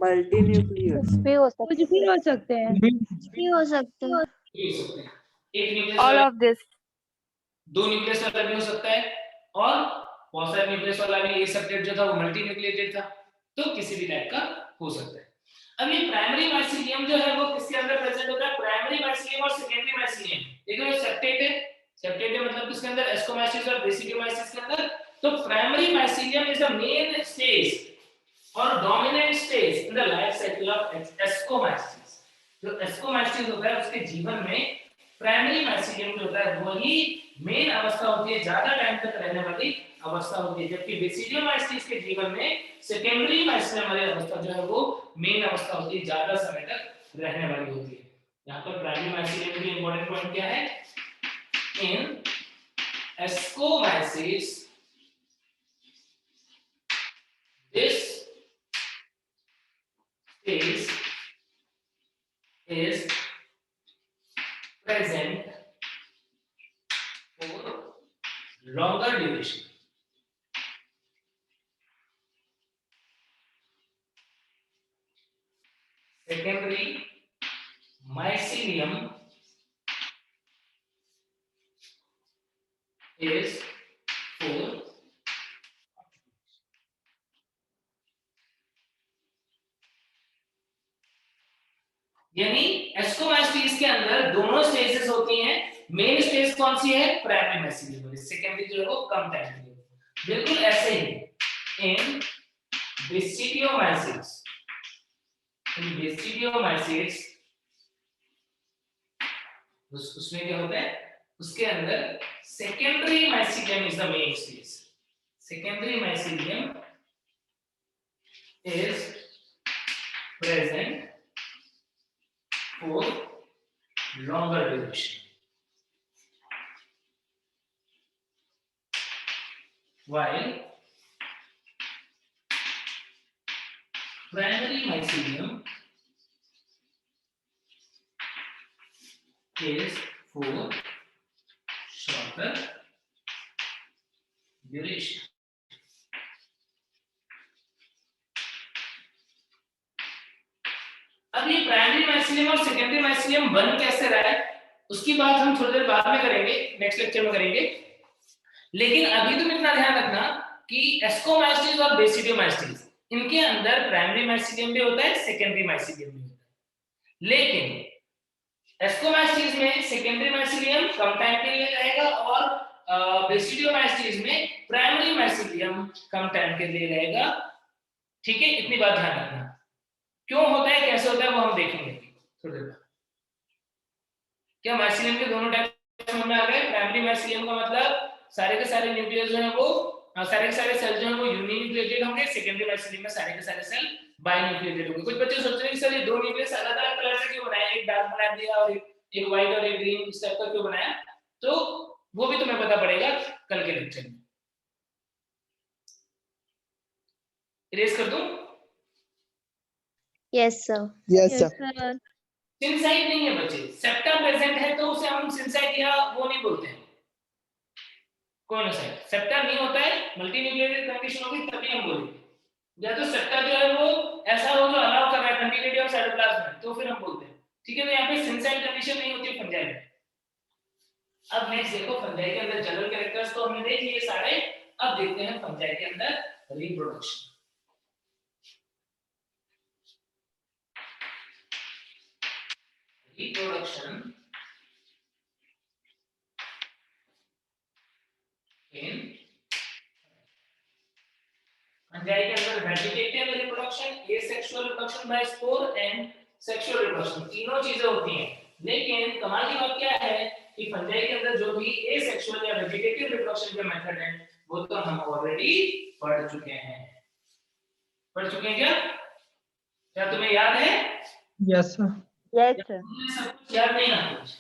Multi nucleus. कुछ भी हो सकता कुछ भी हो सकते हैं। कुछ भी हो सकता है। एक न्यूक्लियस ऑल वाला, ऑफ दिस। दो न्यूक्लियस वाला भी हो सकता है, और बहुत सारे न्यूक्लियस वाला भी, ये सब्जेक्ट जो था वो मल्टी न्यूक्लिएटेड था, तो किसी भी टाइप का हो सकता है। अब ये प्राइमरी माइसीलियम जो है वो किसके अंदर प्रेजेंट होता है? प्राइमरी माइसीलियम और सेकेंडरी माइसीलियम। देखो ये सेप्टेट है, सेप्टेट है मतलब किसके अंदर? एस्कोमाइसिस और बेसिडियोमाइसिस के अंदर। तो primary mycelium is the main stage और dominant stage in the life cycle of Ascomycetes. जो एस्कोमाइसिस होता है उसके जीवन में प्राइमरी माइसीलियम जो होता है वही मेन अवस्था होती है, ज्यादा टाइम तक रहने वाली अवस्था होती है, जबकि बेसिडियोमाइसिस के जीवन में सेकेंडरी माइसीलियम वाली अवस्था जो है वो मेन अवस्था होती है, ज्यादा समय तक रहने वाली होती है। यहाँ पर प्राइमरी माइसीलियम की इंपॉर्टेंट पॉइंट क्या है? इन एस्कोमाइसिस this is present for longer duration. Secondary mycelium is for यानी एस्कोमाइसिस के अंदर दोनों स्टेजेस होती हैं। मेन स्टेज कौन सी है? प्राइमरी माइसीलियम वाली। सेकेंडरी जो है वो कम टाइम के लिए। बिल्कुल ऐसे ही इन बेसिडियोमाइसिस, उसमें क्या होता है? उसके अंदर secondary mycelium is the main stage. Secondary mycelium is present for longer duration, while primary mycelium is for shorter duration. अब ये प्राइमरी माइसीलियम और सेकेंडरी माइसीलियम बन कैसे रहा है उसकी बात हम थोड़ी देर बाद में करेंगे, नेक्स्ट लेक्चर में करेंगे। लेकिन अभी तुम इतना ध्यान रखना कि एस्कोमाइसिस और बेसिडियोमाइसिस इनके अंदर प्राइमरी माइसीलियम भी होता है, सेकेंडरी माइसीलियम भी होता है। लेकिन एस्कोमाइसिस में सेकेंडरी माइसीलियम कम टाइम के लिए रहेगा और बेसिडियोमाइसिस में प्राइमरी माइसीलियम कम टाइम के लिए रहेगा। ठीक है, इतनी बात ध्यान रखना। क्यों होता है, कैसे होता है, वो हम देखेंगे थोड़ी देर। क्या माइसीलियम के दोनों टाइप समझ में आ गए? प्राइमरी माइसीलियम का मतलब सारे के सारे न्यूक्लियस जो है वो सारे के सारे सेल जो है वो यूनिन्यूक्लिएटेड होंगे। सेकेंडरी माइसीलियम में सारे के सारे सेल बाइन्यूक्लिएटेड होंगे। कुछ बच्चे सोच रहे हैं कि सर ये दो न्यूक्लियस अलग अलग कलर से क्यों बनाए, एक डार्क बना दिया और एक व्हाइट और एक ग्रीन, इस टाइप का क्यों बनाया? तो वो भी तुम्हें पता पड़ेगा कल के लेक्चर में। इरेज कर दूं? Yes sir. Yes sir. Syncyte नहीं है बच्चे, सेप्टा प्रेजेंट है तो उसे हम सिंसाइट या वो नहीं बोलते हैं, कौन सा सेप्टा नहीं होता है, मल्टी न्यूक्लिएटेड कंडीशन होगी तभी हम बोलेंगे। या तो सेप्टा जो है वो ऐसा हो जो अलाउ कर रहा है कंटिन्यूटी ऑफ साइटोप्लाज्म, तो फिर हम बोलते हैं। ठीक है, तो यहाँ पे सिंसाइट कंडीशन नहीं होती है फंजाई में। अब नेक्स्ट देखो, फंजाई के अंदर जनरल कैरेक्टर्स तो हमने देख लिए सारे। अब देखते हैं फंजाई के अंदर रिप्रोडक्शन। Reproduction in फंजाई के अंदर vegetative reproduction, asexual reproduction by spore and sexual reproduction, तीनों चीजें होती हैं। लेकिन कमाल की बात क्या है कि फंजाई के अंदर जो भी एसेक्सुअल या वेजिटेटिव रिप्रोडक्शन के मेथड हैं वो तो हम ऑलरेडी पढ़ चुके हैं। पढ़ चुके हैं क्या? क्या तुम्हें याद है? Yes sir. Yes sir. सब कुछ याद नहीं ना कुछ?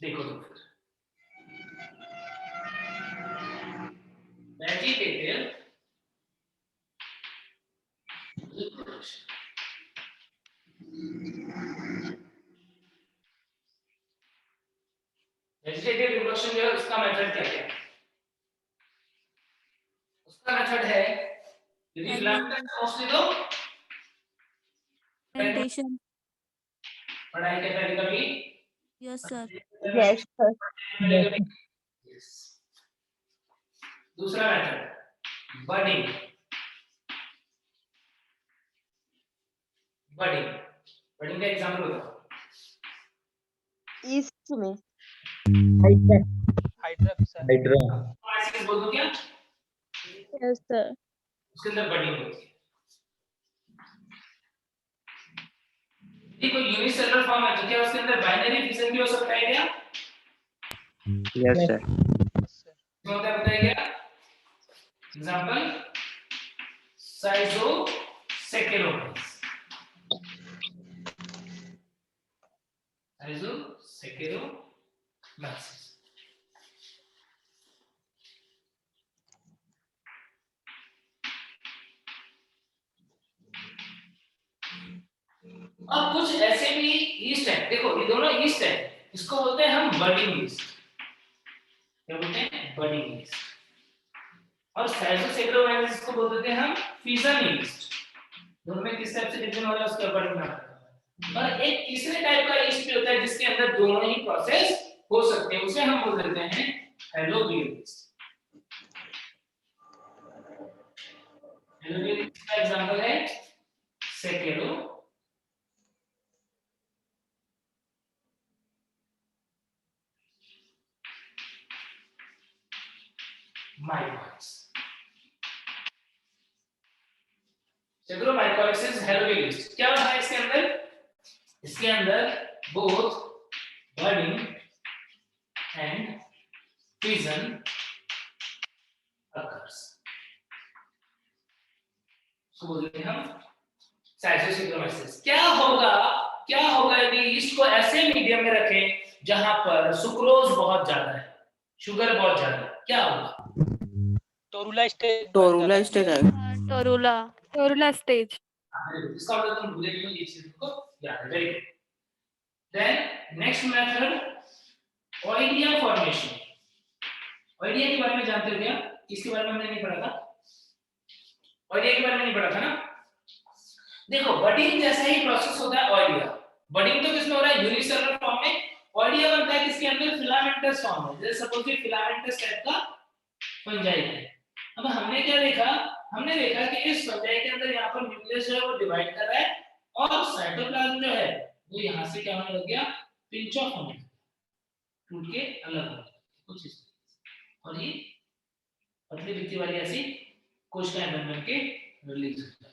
देखो तो फिर वेजिटेटिव रिप्रोडक्शन, वेजिटेटिव रिप्रोडक्शन जो है उसका मेथड क्या है? उसका मेथड है यदि फिलामेंटस मोस्टली तो Fermentation. पढ़ाई के पहले कभी Yes, sir. Yes, sir. Yes. दूसरा मेथड बडिंग, बडिंग बडिंग का एग्जांपल बताओ। ईस्ट में हाइड्रा ऐसे बोल दो क्या? Yes sir. उसके अंदर बडिंग होती है। ये कोई यूनिसेलुलर फॉर्म है तो क्या उसके अंदर बाइनरी फिजन भी हो सकता है क्या? Yes sir. क्या होता है बताइए क्या? एग्जांपल साइजोसेकेरोमाइस, साइजोसेकेरोमाइस। अब कुछ ऐसे भी ईस्ट है, देखो ये दोनों ईस्ट है, इसको बोलते हैं हम बडिंग ईस्ट। क्या बोलते हैं? Budding east. और साइजोसेकेरोमाइस को बोलते हैं हम फिजन ईस्ट। दोनों में किस टाइप से डिवीजन हो रहा है उसके अकॉर्डिंग नाम है। और एक तीसरे टाइप का ईस्ट भी होता है जिसके अंदर दोनों ही प्रोसेस हो सकते हैं, उसे हम बोल देते हैं हेलोबियल ईस्ट। हेलोबियल ईस्ट का एग्जांपल है सेकेरो माइकोइड्स। सेकेरोमाइकोइड्स हेलोबियल ईस्ट। क्या है इसके अंदर? इसके अंदर both budding and fission occurs। इसको बोलते हैं हम साइटोसेकेरोमाइसिस। क्या होगा यदि ईस्ट को ऐसे मीडियम में रखें जहां पर सुक्रोज बहुत ज्यादा है, शुगर बहुत ज्यादा है, क्या होगा? टोरुला स्टेज आएगा। टोरुला स्टेज। इसका मतलब तुम भूले नहीं हो, ये चीज को याद है। Very good. Then next method oidia formation. Oidia के बारे में जानते हो क्या? इसके बारे में हमने नहीं पढ़ा था, ओइडिया के बारे में नहीं पढ़ा था ना। देखो बडिंग जैसा ही प्रोसेस होता है ओइडिया। बडिंग तो किसमें हो रहा है? यूनिसेलुलर फॉर्म में। ओइडिया बनता है किसके अंदर? फिलामेंटस फॉर्म में। जैसे सपोज ये फिलामेंटस टाइप का फंजाई है। अब हमने क्या देखा? हमने देखा कि इस फंजाई के अंदर यहाँ पर न्यूक्लियस जो है वो डिवाइड कर रहा है और साइटोप्लाज्म जो है वो यहाँ से क्या होने लग गया? पिंच ऑफ होने लग गया, टूट के अलग हो गया कुछ इस। और ये पतली बित्ती वाली ऐसी कोशिकाएं बन के रिलीज हो जाती है।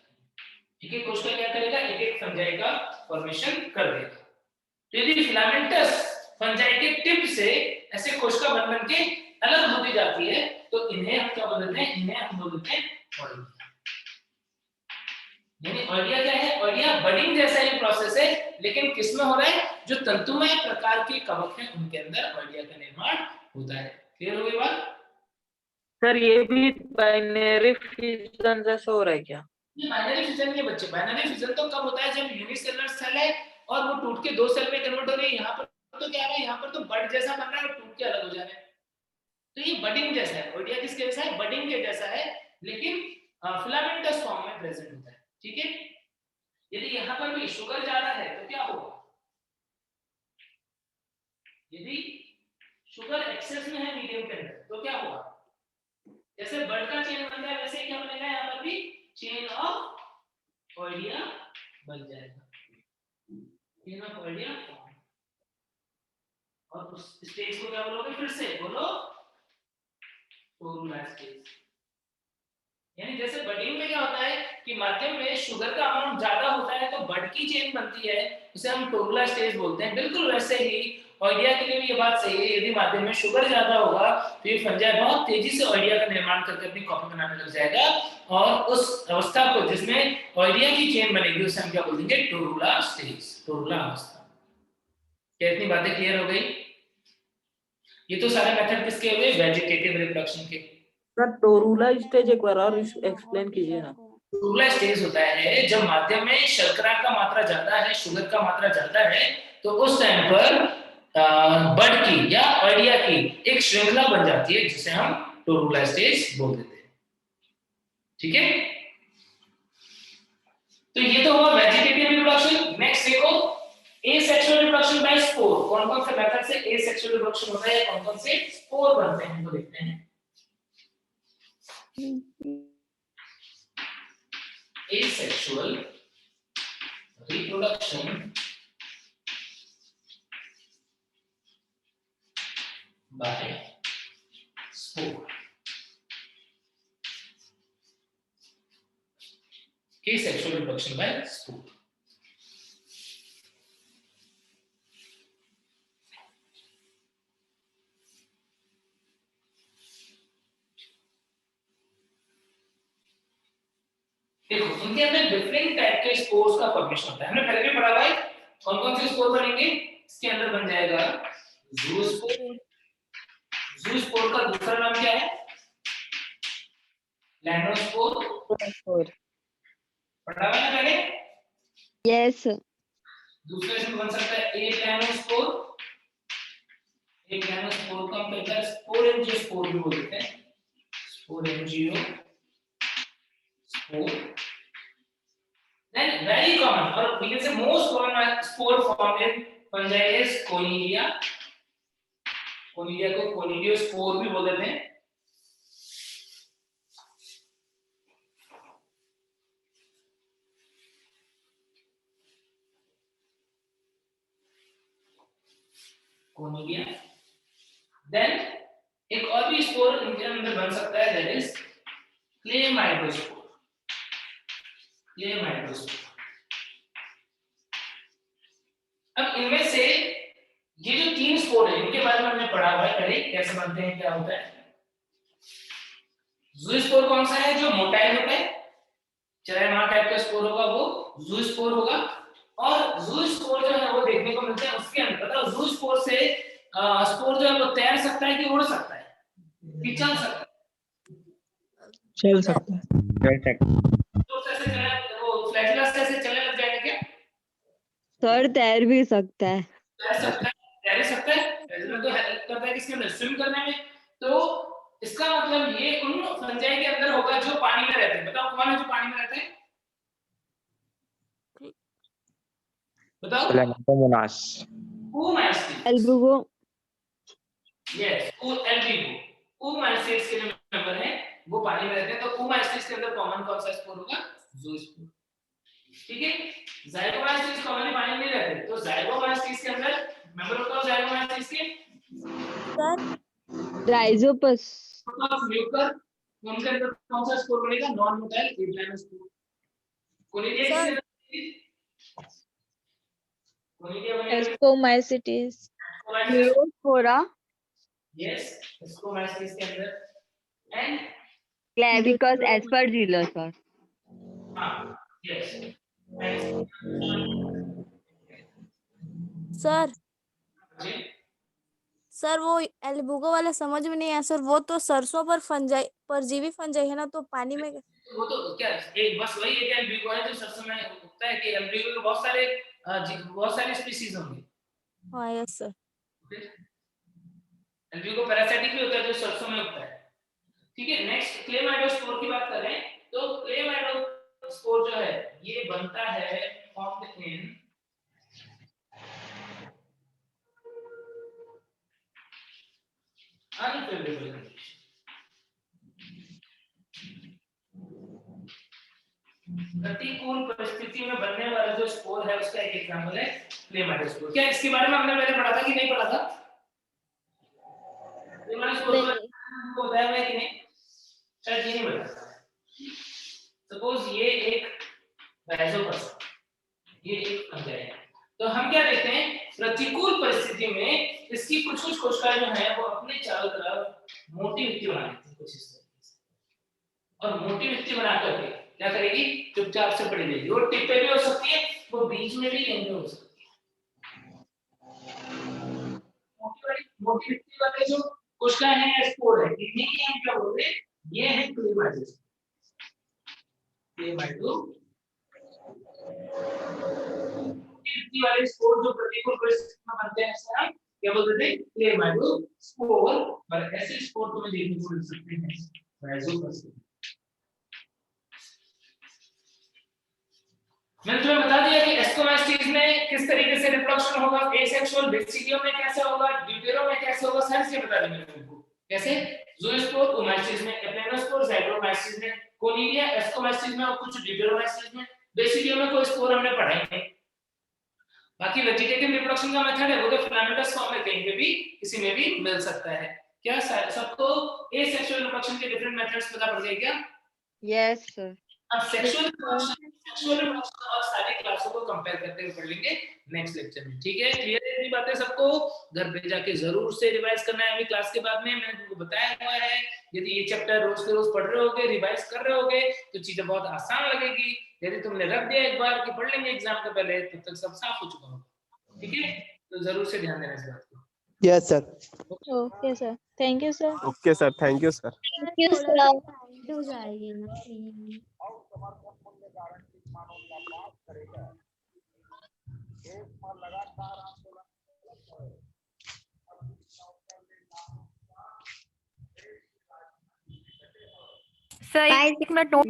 एक एक कोशिका क्या करेगा? एक एक फंजाई का फॉर्मेशन कर देगा। तो यदि फिलामेंटस फंजाई के टिप से ऐसे कोशिका बन के अलग होती जाती है तो इन्हें हम क्या बोलते हैं? इन्हें हम बोलते हैं ओइडिया। यानी ओइडिया क्या है? ओइडिया बडिंग जैसा ही प्रोसेस है, लेकिन किसमें हो रहा है? जो तंतुमय प्रकार के कवक हैं उनके अंदर ओइडिया का निर्माण होता है। क्लियर हो गई बात? सर ये भी बाइनरी फिजन जैसा हो रहा है क्या? ये बाइनरी फिजन नहीं है बच्चे। बाइनरी फिजन तो कब होता है? जब यूनिसेलुलर सेल है और वो टूट के दो सेल में कन्वर्ट हो रही है। यहाँ पर तो क्या है? यहाँ पर तो बड जैसा बन रहा है और टूट के अलग हो जा रहा है। तो ये बडिंग जैसा है। ओइडिया किसके जैसा है? बडिंग के जैसा है, लेकिन फिलामेंटस फॉर्म में प्रेजेंट होता है। ठीक है। यदि यहाँ पर भी शुगर ज्यादा है तो क्या होगा? यदि शुगर एक्सेस में है मीडियम के अंदर तो क्या होगा? जैसे बड का चेन बनता है वैसे क्या बनेगा? यहाँ पर भी चेन ऑफ ओइडिया बन जाएगा। Chain of oidia. और उस स्टेज को क्या बोलोगे? फिर से बोलो, टोरुला स्टेज। यानी जैसे बडिंग में क्या होता है कि माध्यम में शुगर का अमाउंट ज्यादा होता है तो बड की चेन बनती है, उसे हम टोरुला स्टेज बोलते हैं। बिल्कुल वैसे ही ओइडिया के लिए भी ये बात सही है। यदि माध्यम में शुगर ज्यादा होगा तो ये फंजाई बहुत तेजी से ओइडिया का निर्माण करके अपनी कॉपी बनाने लग जाएगा और उस अवस्था को जिसमें ओइडिया की चेन बनेगी उसे हम क्या बोल देंगे? टोरुला स्टेज, टोरुला अवस्था। क्या इतनी बातें क्लियर हो गई? ये तो सारे मेथड किसके हुए? वेजिटेटिव रिप्रोडक्शन के। सर टोरूला स्टेज एक बार और एक्सप्लेन कीजिए ना। टोरूला स्टेज होता है जब माध्यम में शर्करा का मात्रा ज्यादा है, शुगर का मात्रा ज्यादा है, तो उस टाइम पर बड की या आइडिया की एक श्रृंखला बन जाती है जिसे हम टोरूला स्टेज बोल देते हैं। ठीक है, तो ये तो हुआ वेजिटेटिव रिप्रोडक्शन। नेक्स्ट देखो एसेक्सुअल रिप्रोडक्शन बाय स्पोर। कौन कौन से मेथड से एसेक्सुअल रिप्रोडक्शन होता है, कौन कौन से स्पोर बनते हैं, तो देखते हैं। Asexual reproduction by spore. Asexual reproduction by spore. देखो इनके अंदर डिफरेंट टाइप के स्पोर्स का फॉर्मेशन होता है। हमने पहले भी पढ़ा हुआ है। कौन कौन से स्पोर बनेंगे? इसके अंदर बन जाएगा ज़ूस्पोर। ज़ूस्पोर का दूसरा नाम क्या है? लैनोस्पोर। पढ़ा हुआ है पहले? यस। दूसरे से बन सकता है एप्लैनोस्पोर। एप्लैनोस्पोर का हम कहते हैं स्पोरेंजियोस्पोर भी बोलते हैं। स्पोरेंजियो spore. Then very common or we can say most common spore formed in fungi is Conidia. Conidia को Conidiospore भी बोल देते हैं। Conidia. Then एक और भी स्पोर इनके अंदर बन सकता है, that is Chlamydospore. अब इनमें से ये जो 3 स्पोर है इनके बारे में हमने पढ़ा हुआ है पहले, कैसे बनते हैं, क्या होता है। ज़ूस्पोर कौन सा है? जो मोटाइल होता है, चरैमा टाइप का स्पोर होगा वो ज़ूस्पोर होगा। और ज़ूस्पोर जो है वो देखने को मिलता है उसके अंदर, बताओ ज़ूस्पोर से स्पोर जो है वो तैर सकता है कि उड़ सकता है कि चल सकता है? चल सकता है। तो कैसे चला, वो फ्लैटुलस कैसे चलने लग जाएगा क्या? सर तैर भी सकता है। तैर सकता है। इसमें तो हेल्प करता है किसके अंदर? स्विम करने में। तो इसका मतलब ये उन फंजाई के अंदर होगा जो पानी में रहते हैं। बताओ कौन है जो पानी में रहते हैं? बताओ। Scleromonas. Oomastids. एल्बुगो। यस, एल्बुगो। oomastids के जो मेंबर हैं वो पानी में रहते हैं। तो oomastids के अंदर कॉमन कौन सा स्पोर होगा? ज़ूस्पोर। ठीक है, ज़ाइगोमास्टिड्स कॉमनली पानी में रहते हैं। तो ज़ाइगोमास्टिड्स के अंदर मेंबर होता है ज़ाइगोमास्टिड्स के सर राइजोपस। म्यूकर। उनके अंदर कौन सा स्पोर बनेगा? Non motile एप्लैनोस्पोर। कोनिडिया किसके अंदर? कोनिडिया बनेगा एस्कोमाइसिटिस। न्यूरोस्पोरा। यस, एस्कोमास्टिड्स के अंदर। And Claviceps Aspergillus sir. हां यस। सर वो एल्बुगो वाला समझ में नहीं आया सर। वो तो सरसों पर फंजाई, परजीवी फंजाई है ना, तो पानी में वो तो क्या एक बस वही एक एल्बुगो है जो सरसों में उगता है कि एल्बुगो के बहुत सारे स्पीशीज होंगे। हाँ यस सर। एल्बुगो पैरासाइटिक भी होता है जो सरसों में उगता है। ठीक है, नेक्स्ट क्लेमाइडोस्पोर की बात करें तो क्लेमाइडोस्पोर जो है ये बनता है फॉर्म्ड इन अनफेवरेबल कंडीशन। प्रतिकूल परिस्थिति में बनने वाला जो स्पोर है उसका एक एग्जांपल है क्लेमाइडोस्पोर। क्या इसके बारे में हमने पहले पढ़ा था कि नहीं पढ़ा था? क्लेमाइडोस्पोर को बताया हुआ है कि नहीं? शायद ये नहीं बताया। सपोज ये एक राइजोपस, ये एक फंजाई है, तो हम क्या देखते हैं प्रतिकूल परिस्थिति में इसकी कुछ कोशिकाएं जो है वो अपने चारों तरफ मोटी मिट्टी बना लेती है कुछ इस तरीके से, और मोटी मिट्टी बना करके क्या करेगी? चुपचाप से पड़ी रहेगी। वो टिप पे भी हो सकती है, वो बीच में भी कहीं हो सकती है। मोटी वाली मोटिलिटी वाले जो कोशिका है स्पोर है, इन्हीं के हम क्या बोलते हैं, ये है क्लेमाइडोस। क्लेमाइडो मोटिलिटी वाले स्पोर जो प्रतिकूल परिस्थिति में बनते हैं, ऐसे हम क्या बोलते हैं, क्लेमाइडोस्पोर। और ऐसे स्पोर तुम्हें देखने को मिल सकते हैं राइजोपस। मैंने तुम्हें बता दिया कि एस्कोमास्टिस में किस तरीके से रिप्रोडक्शन होगा, एसेक्सुअल, बेसिडियम में कैसे होगा, ड्यूटेरो में कैसे होगा, सारी चीजें बता दी मैंने तुमको। कैसे ज़ूओस्पोर ओमास्टिस में, एप्लेनोस्पोर ज़ाइगोमास्टिस में, कोनिलिया एस्कोमास्टिस में और कुछ ड्यूटेरोमास्टिस में, बेसिडियम में कोई स्पोर हमने पढ़ा ही नहीं। बाकी वेजिटेटिव रिप्रोडक्शन का मेथड है वो तो फिलामेंटस फॉर्म में कहीं पे भी किसी में भी मिल सकता है। क्या सबको एसेक्सुअल रिप्रोडक्शन के डिफरेंट मेथड्स पता पड़ गए क्या? Yes sir. अब सेक्सुअल रिप्रोडक्शन और सारी क्लासों को कंपेयर करते हुए पढ़ लेंगे नेक्स्ट लेक्चर में। ठीक है, क्लियर है ये बातें सबको? घर पे जाके जरूर से रिवाइज करना है। अभी क्लास के बाद में मैंने तुमको बताया हुआ है, यदि ये चैप्टर रोज के रोज पढ़ रहे होगे, रिवाइज कर रहे होगे तो चीजें बहुत आसान लगेगी। यदि तुमने रख दिया एक बार कि पढ़ लेंगे एग्जाम के पहले, तब तक सब साफ हो चुका होगा। ठीक है, तो जरूर से ध्यान देना इस बात को। Yes sir. Okay sir, thank you sir. Okay sir, thank you sir. Thank you sir. हो जाएगी ना प्लीज। Sir 1 minute note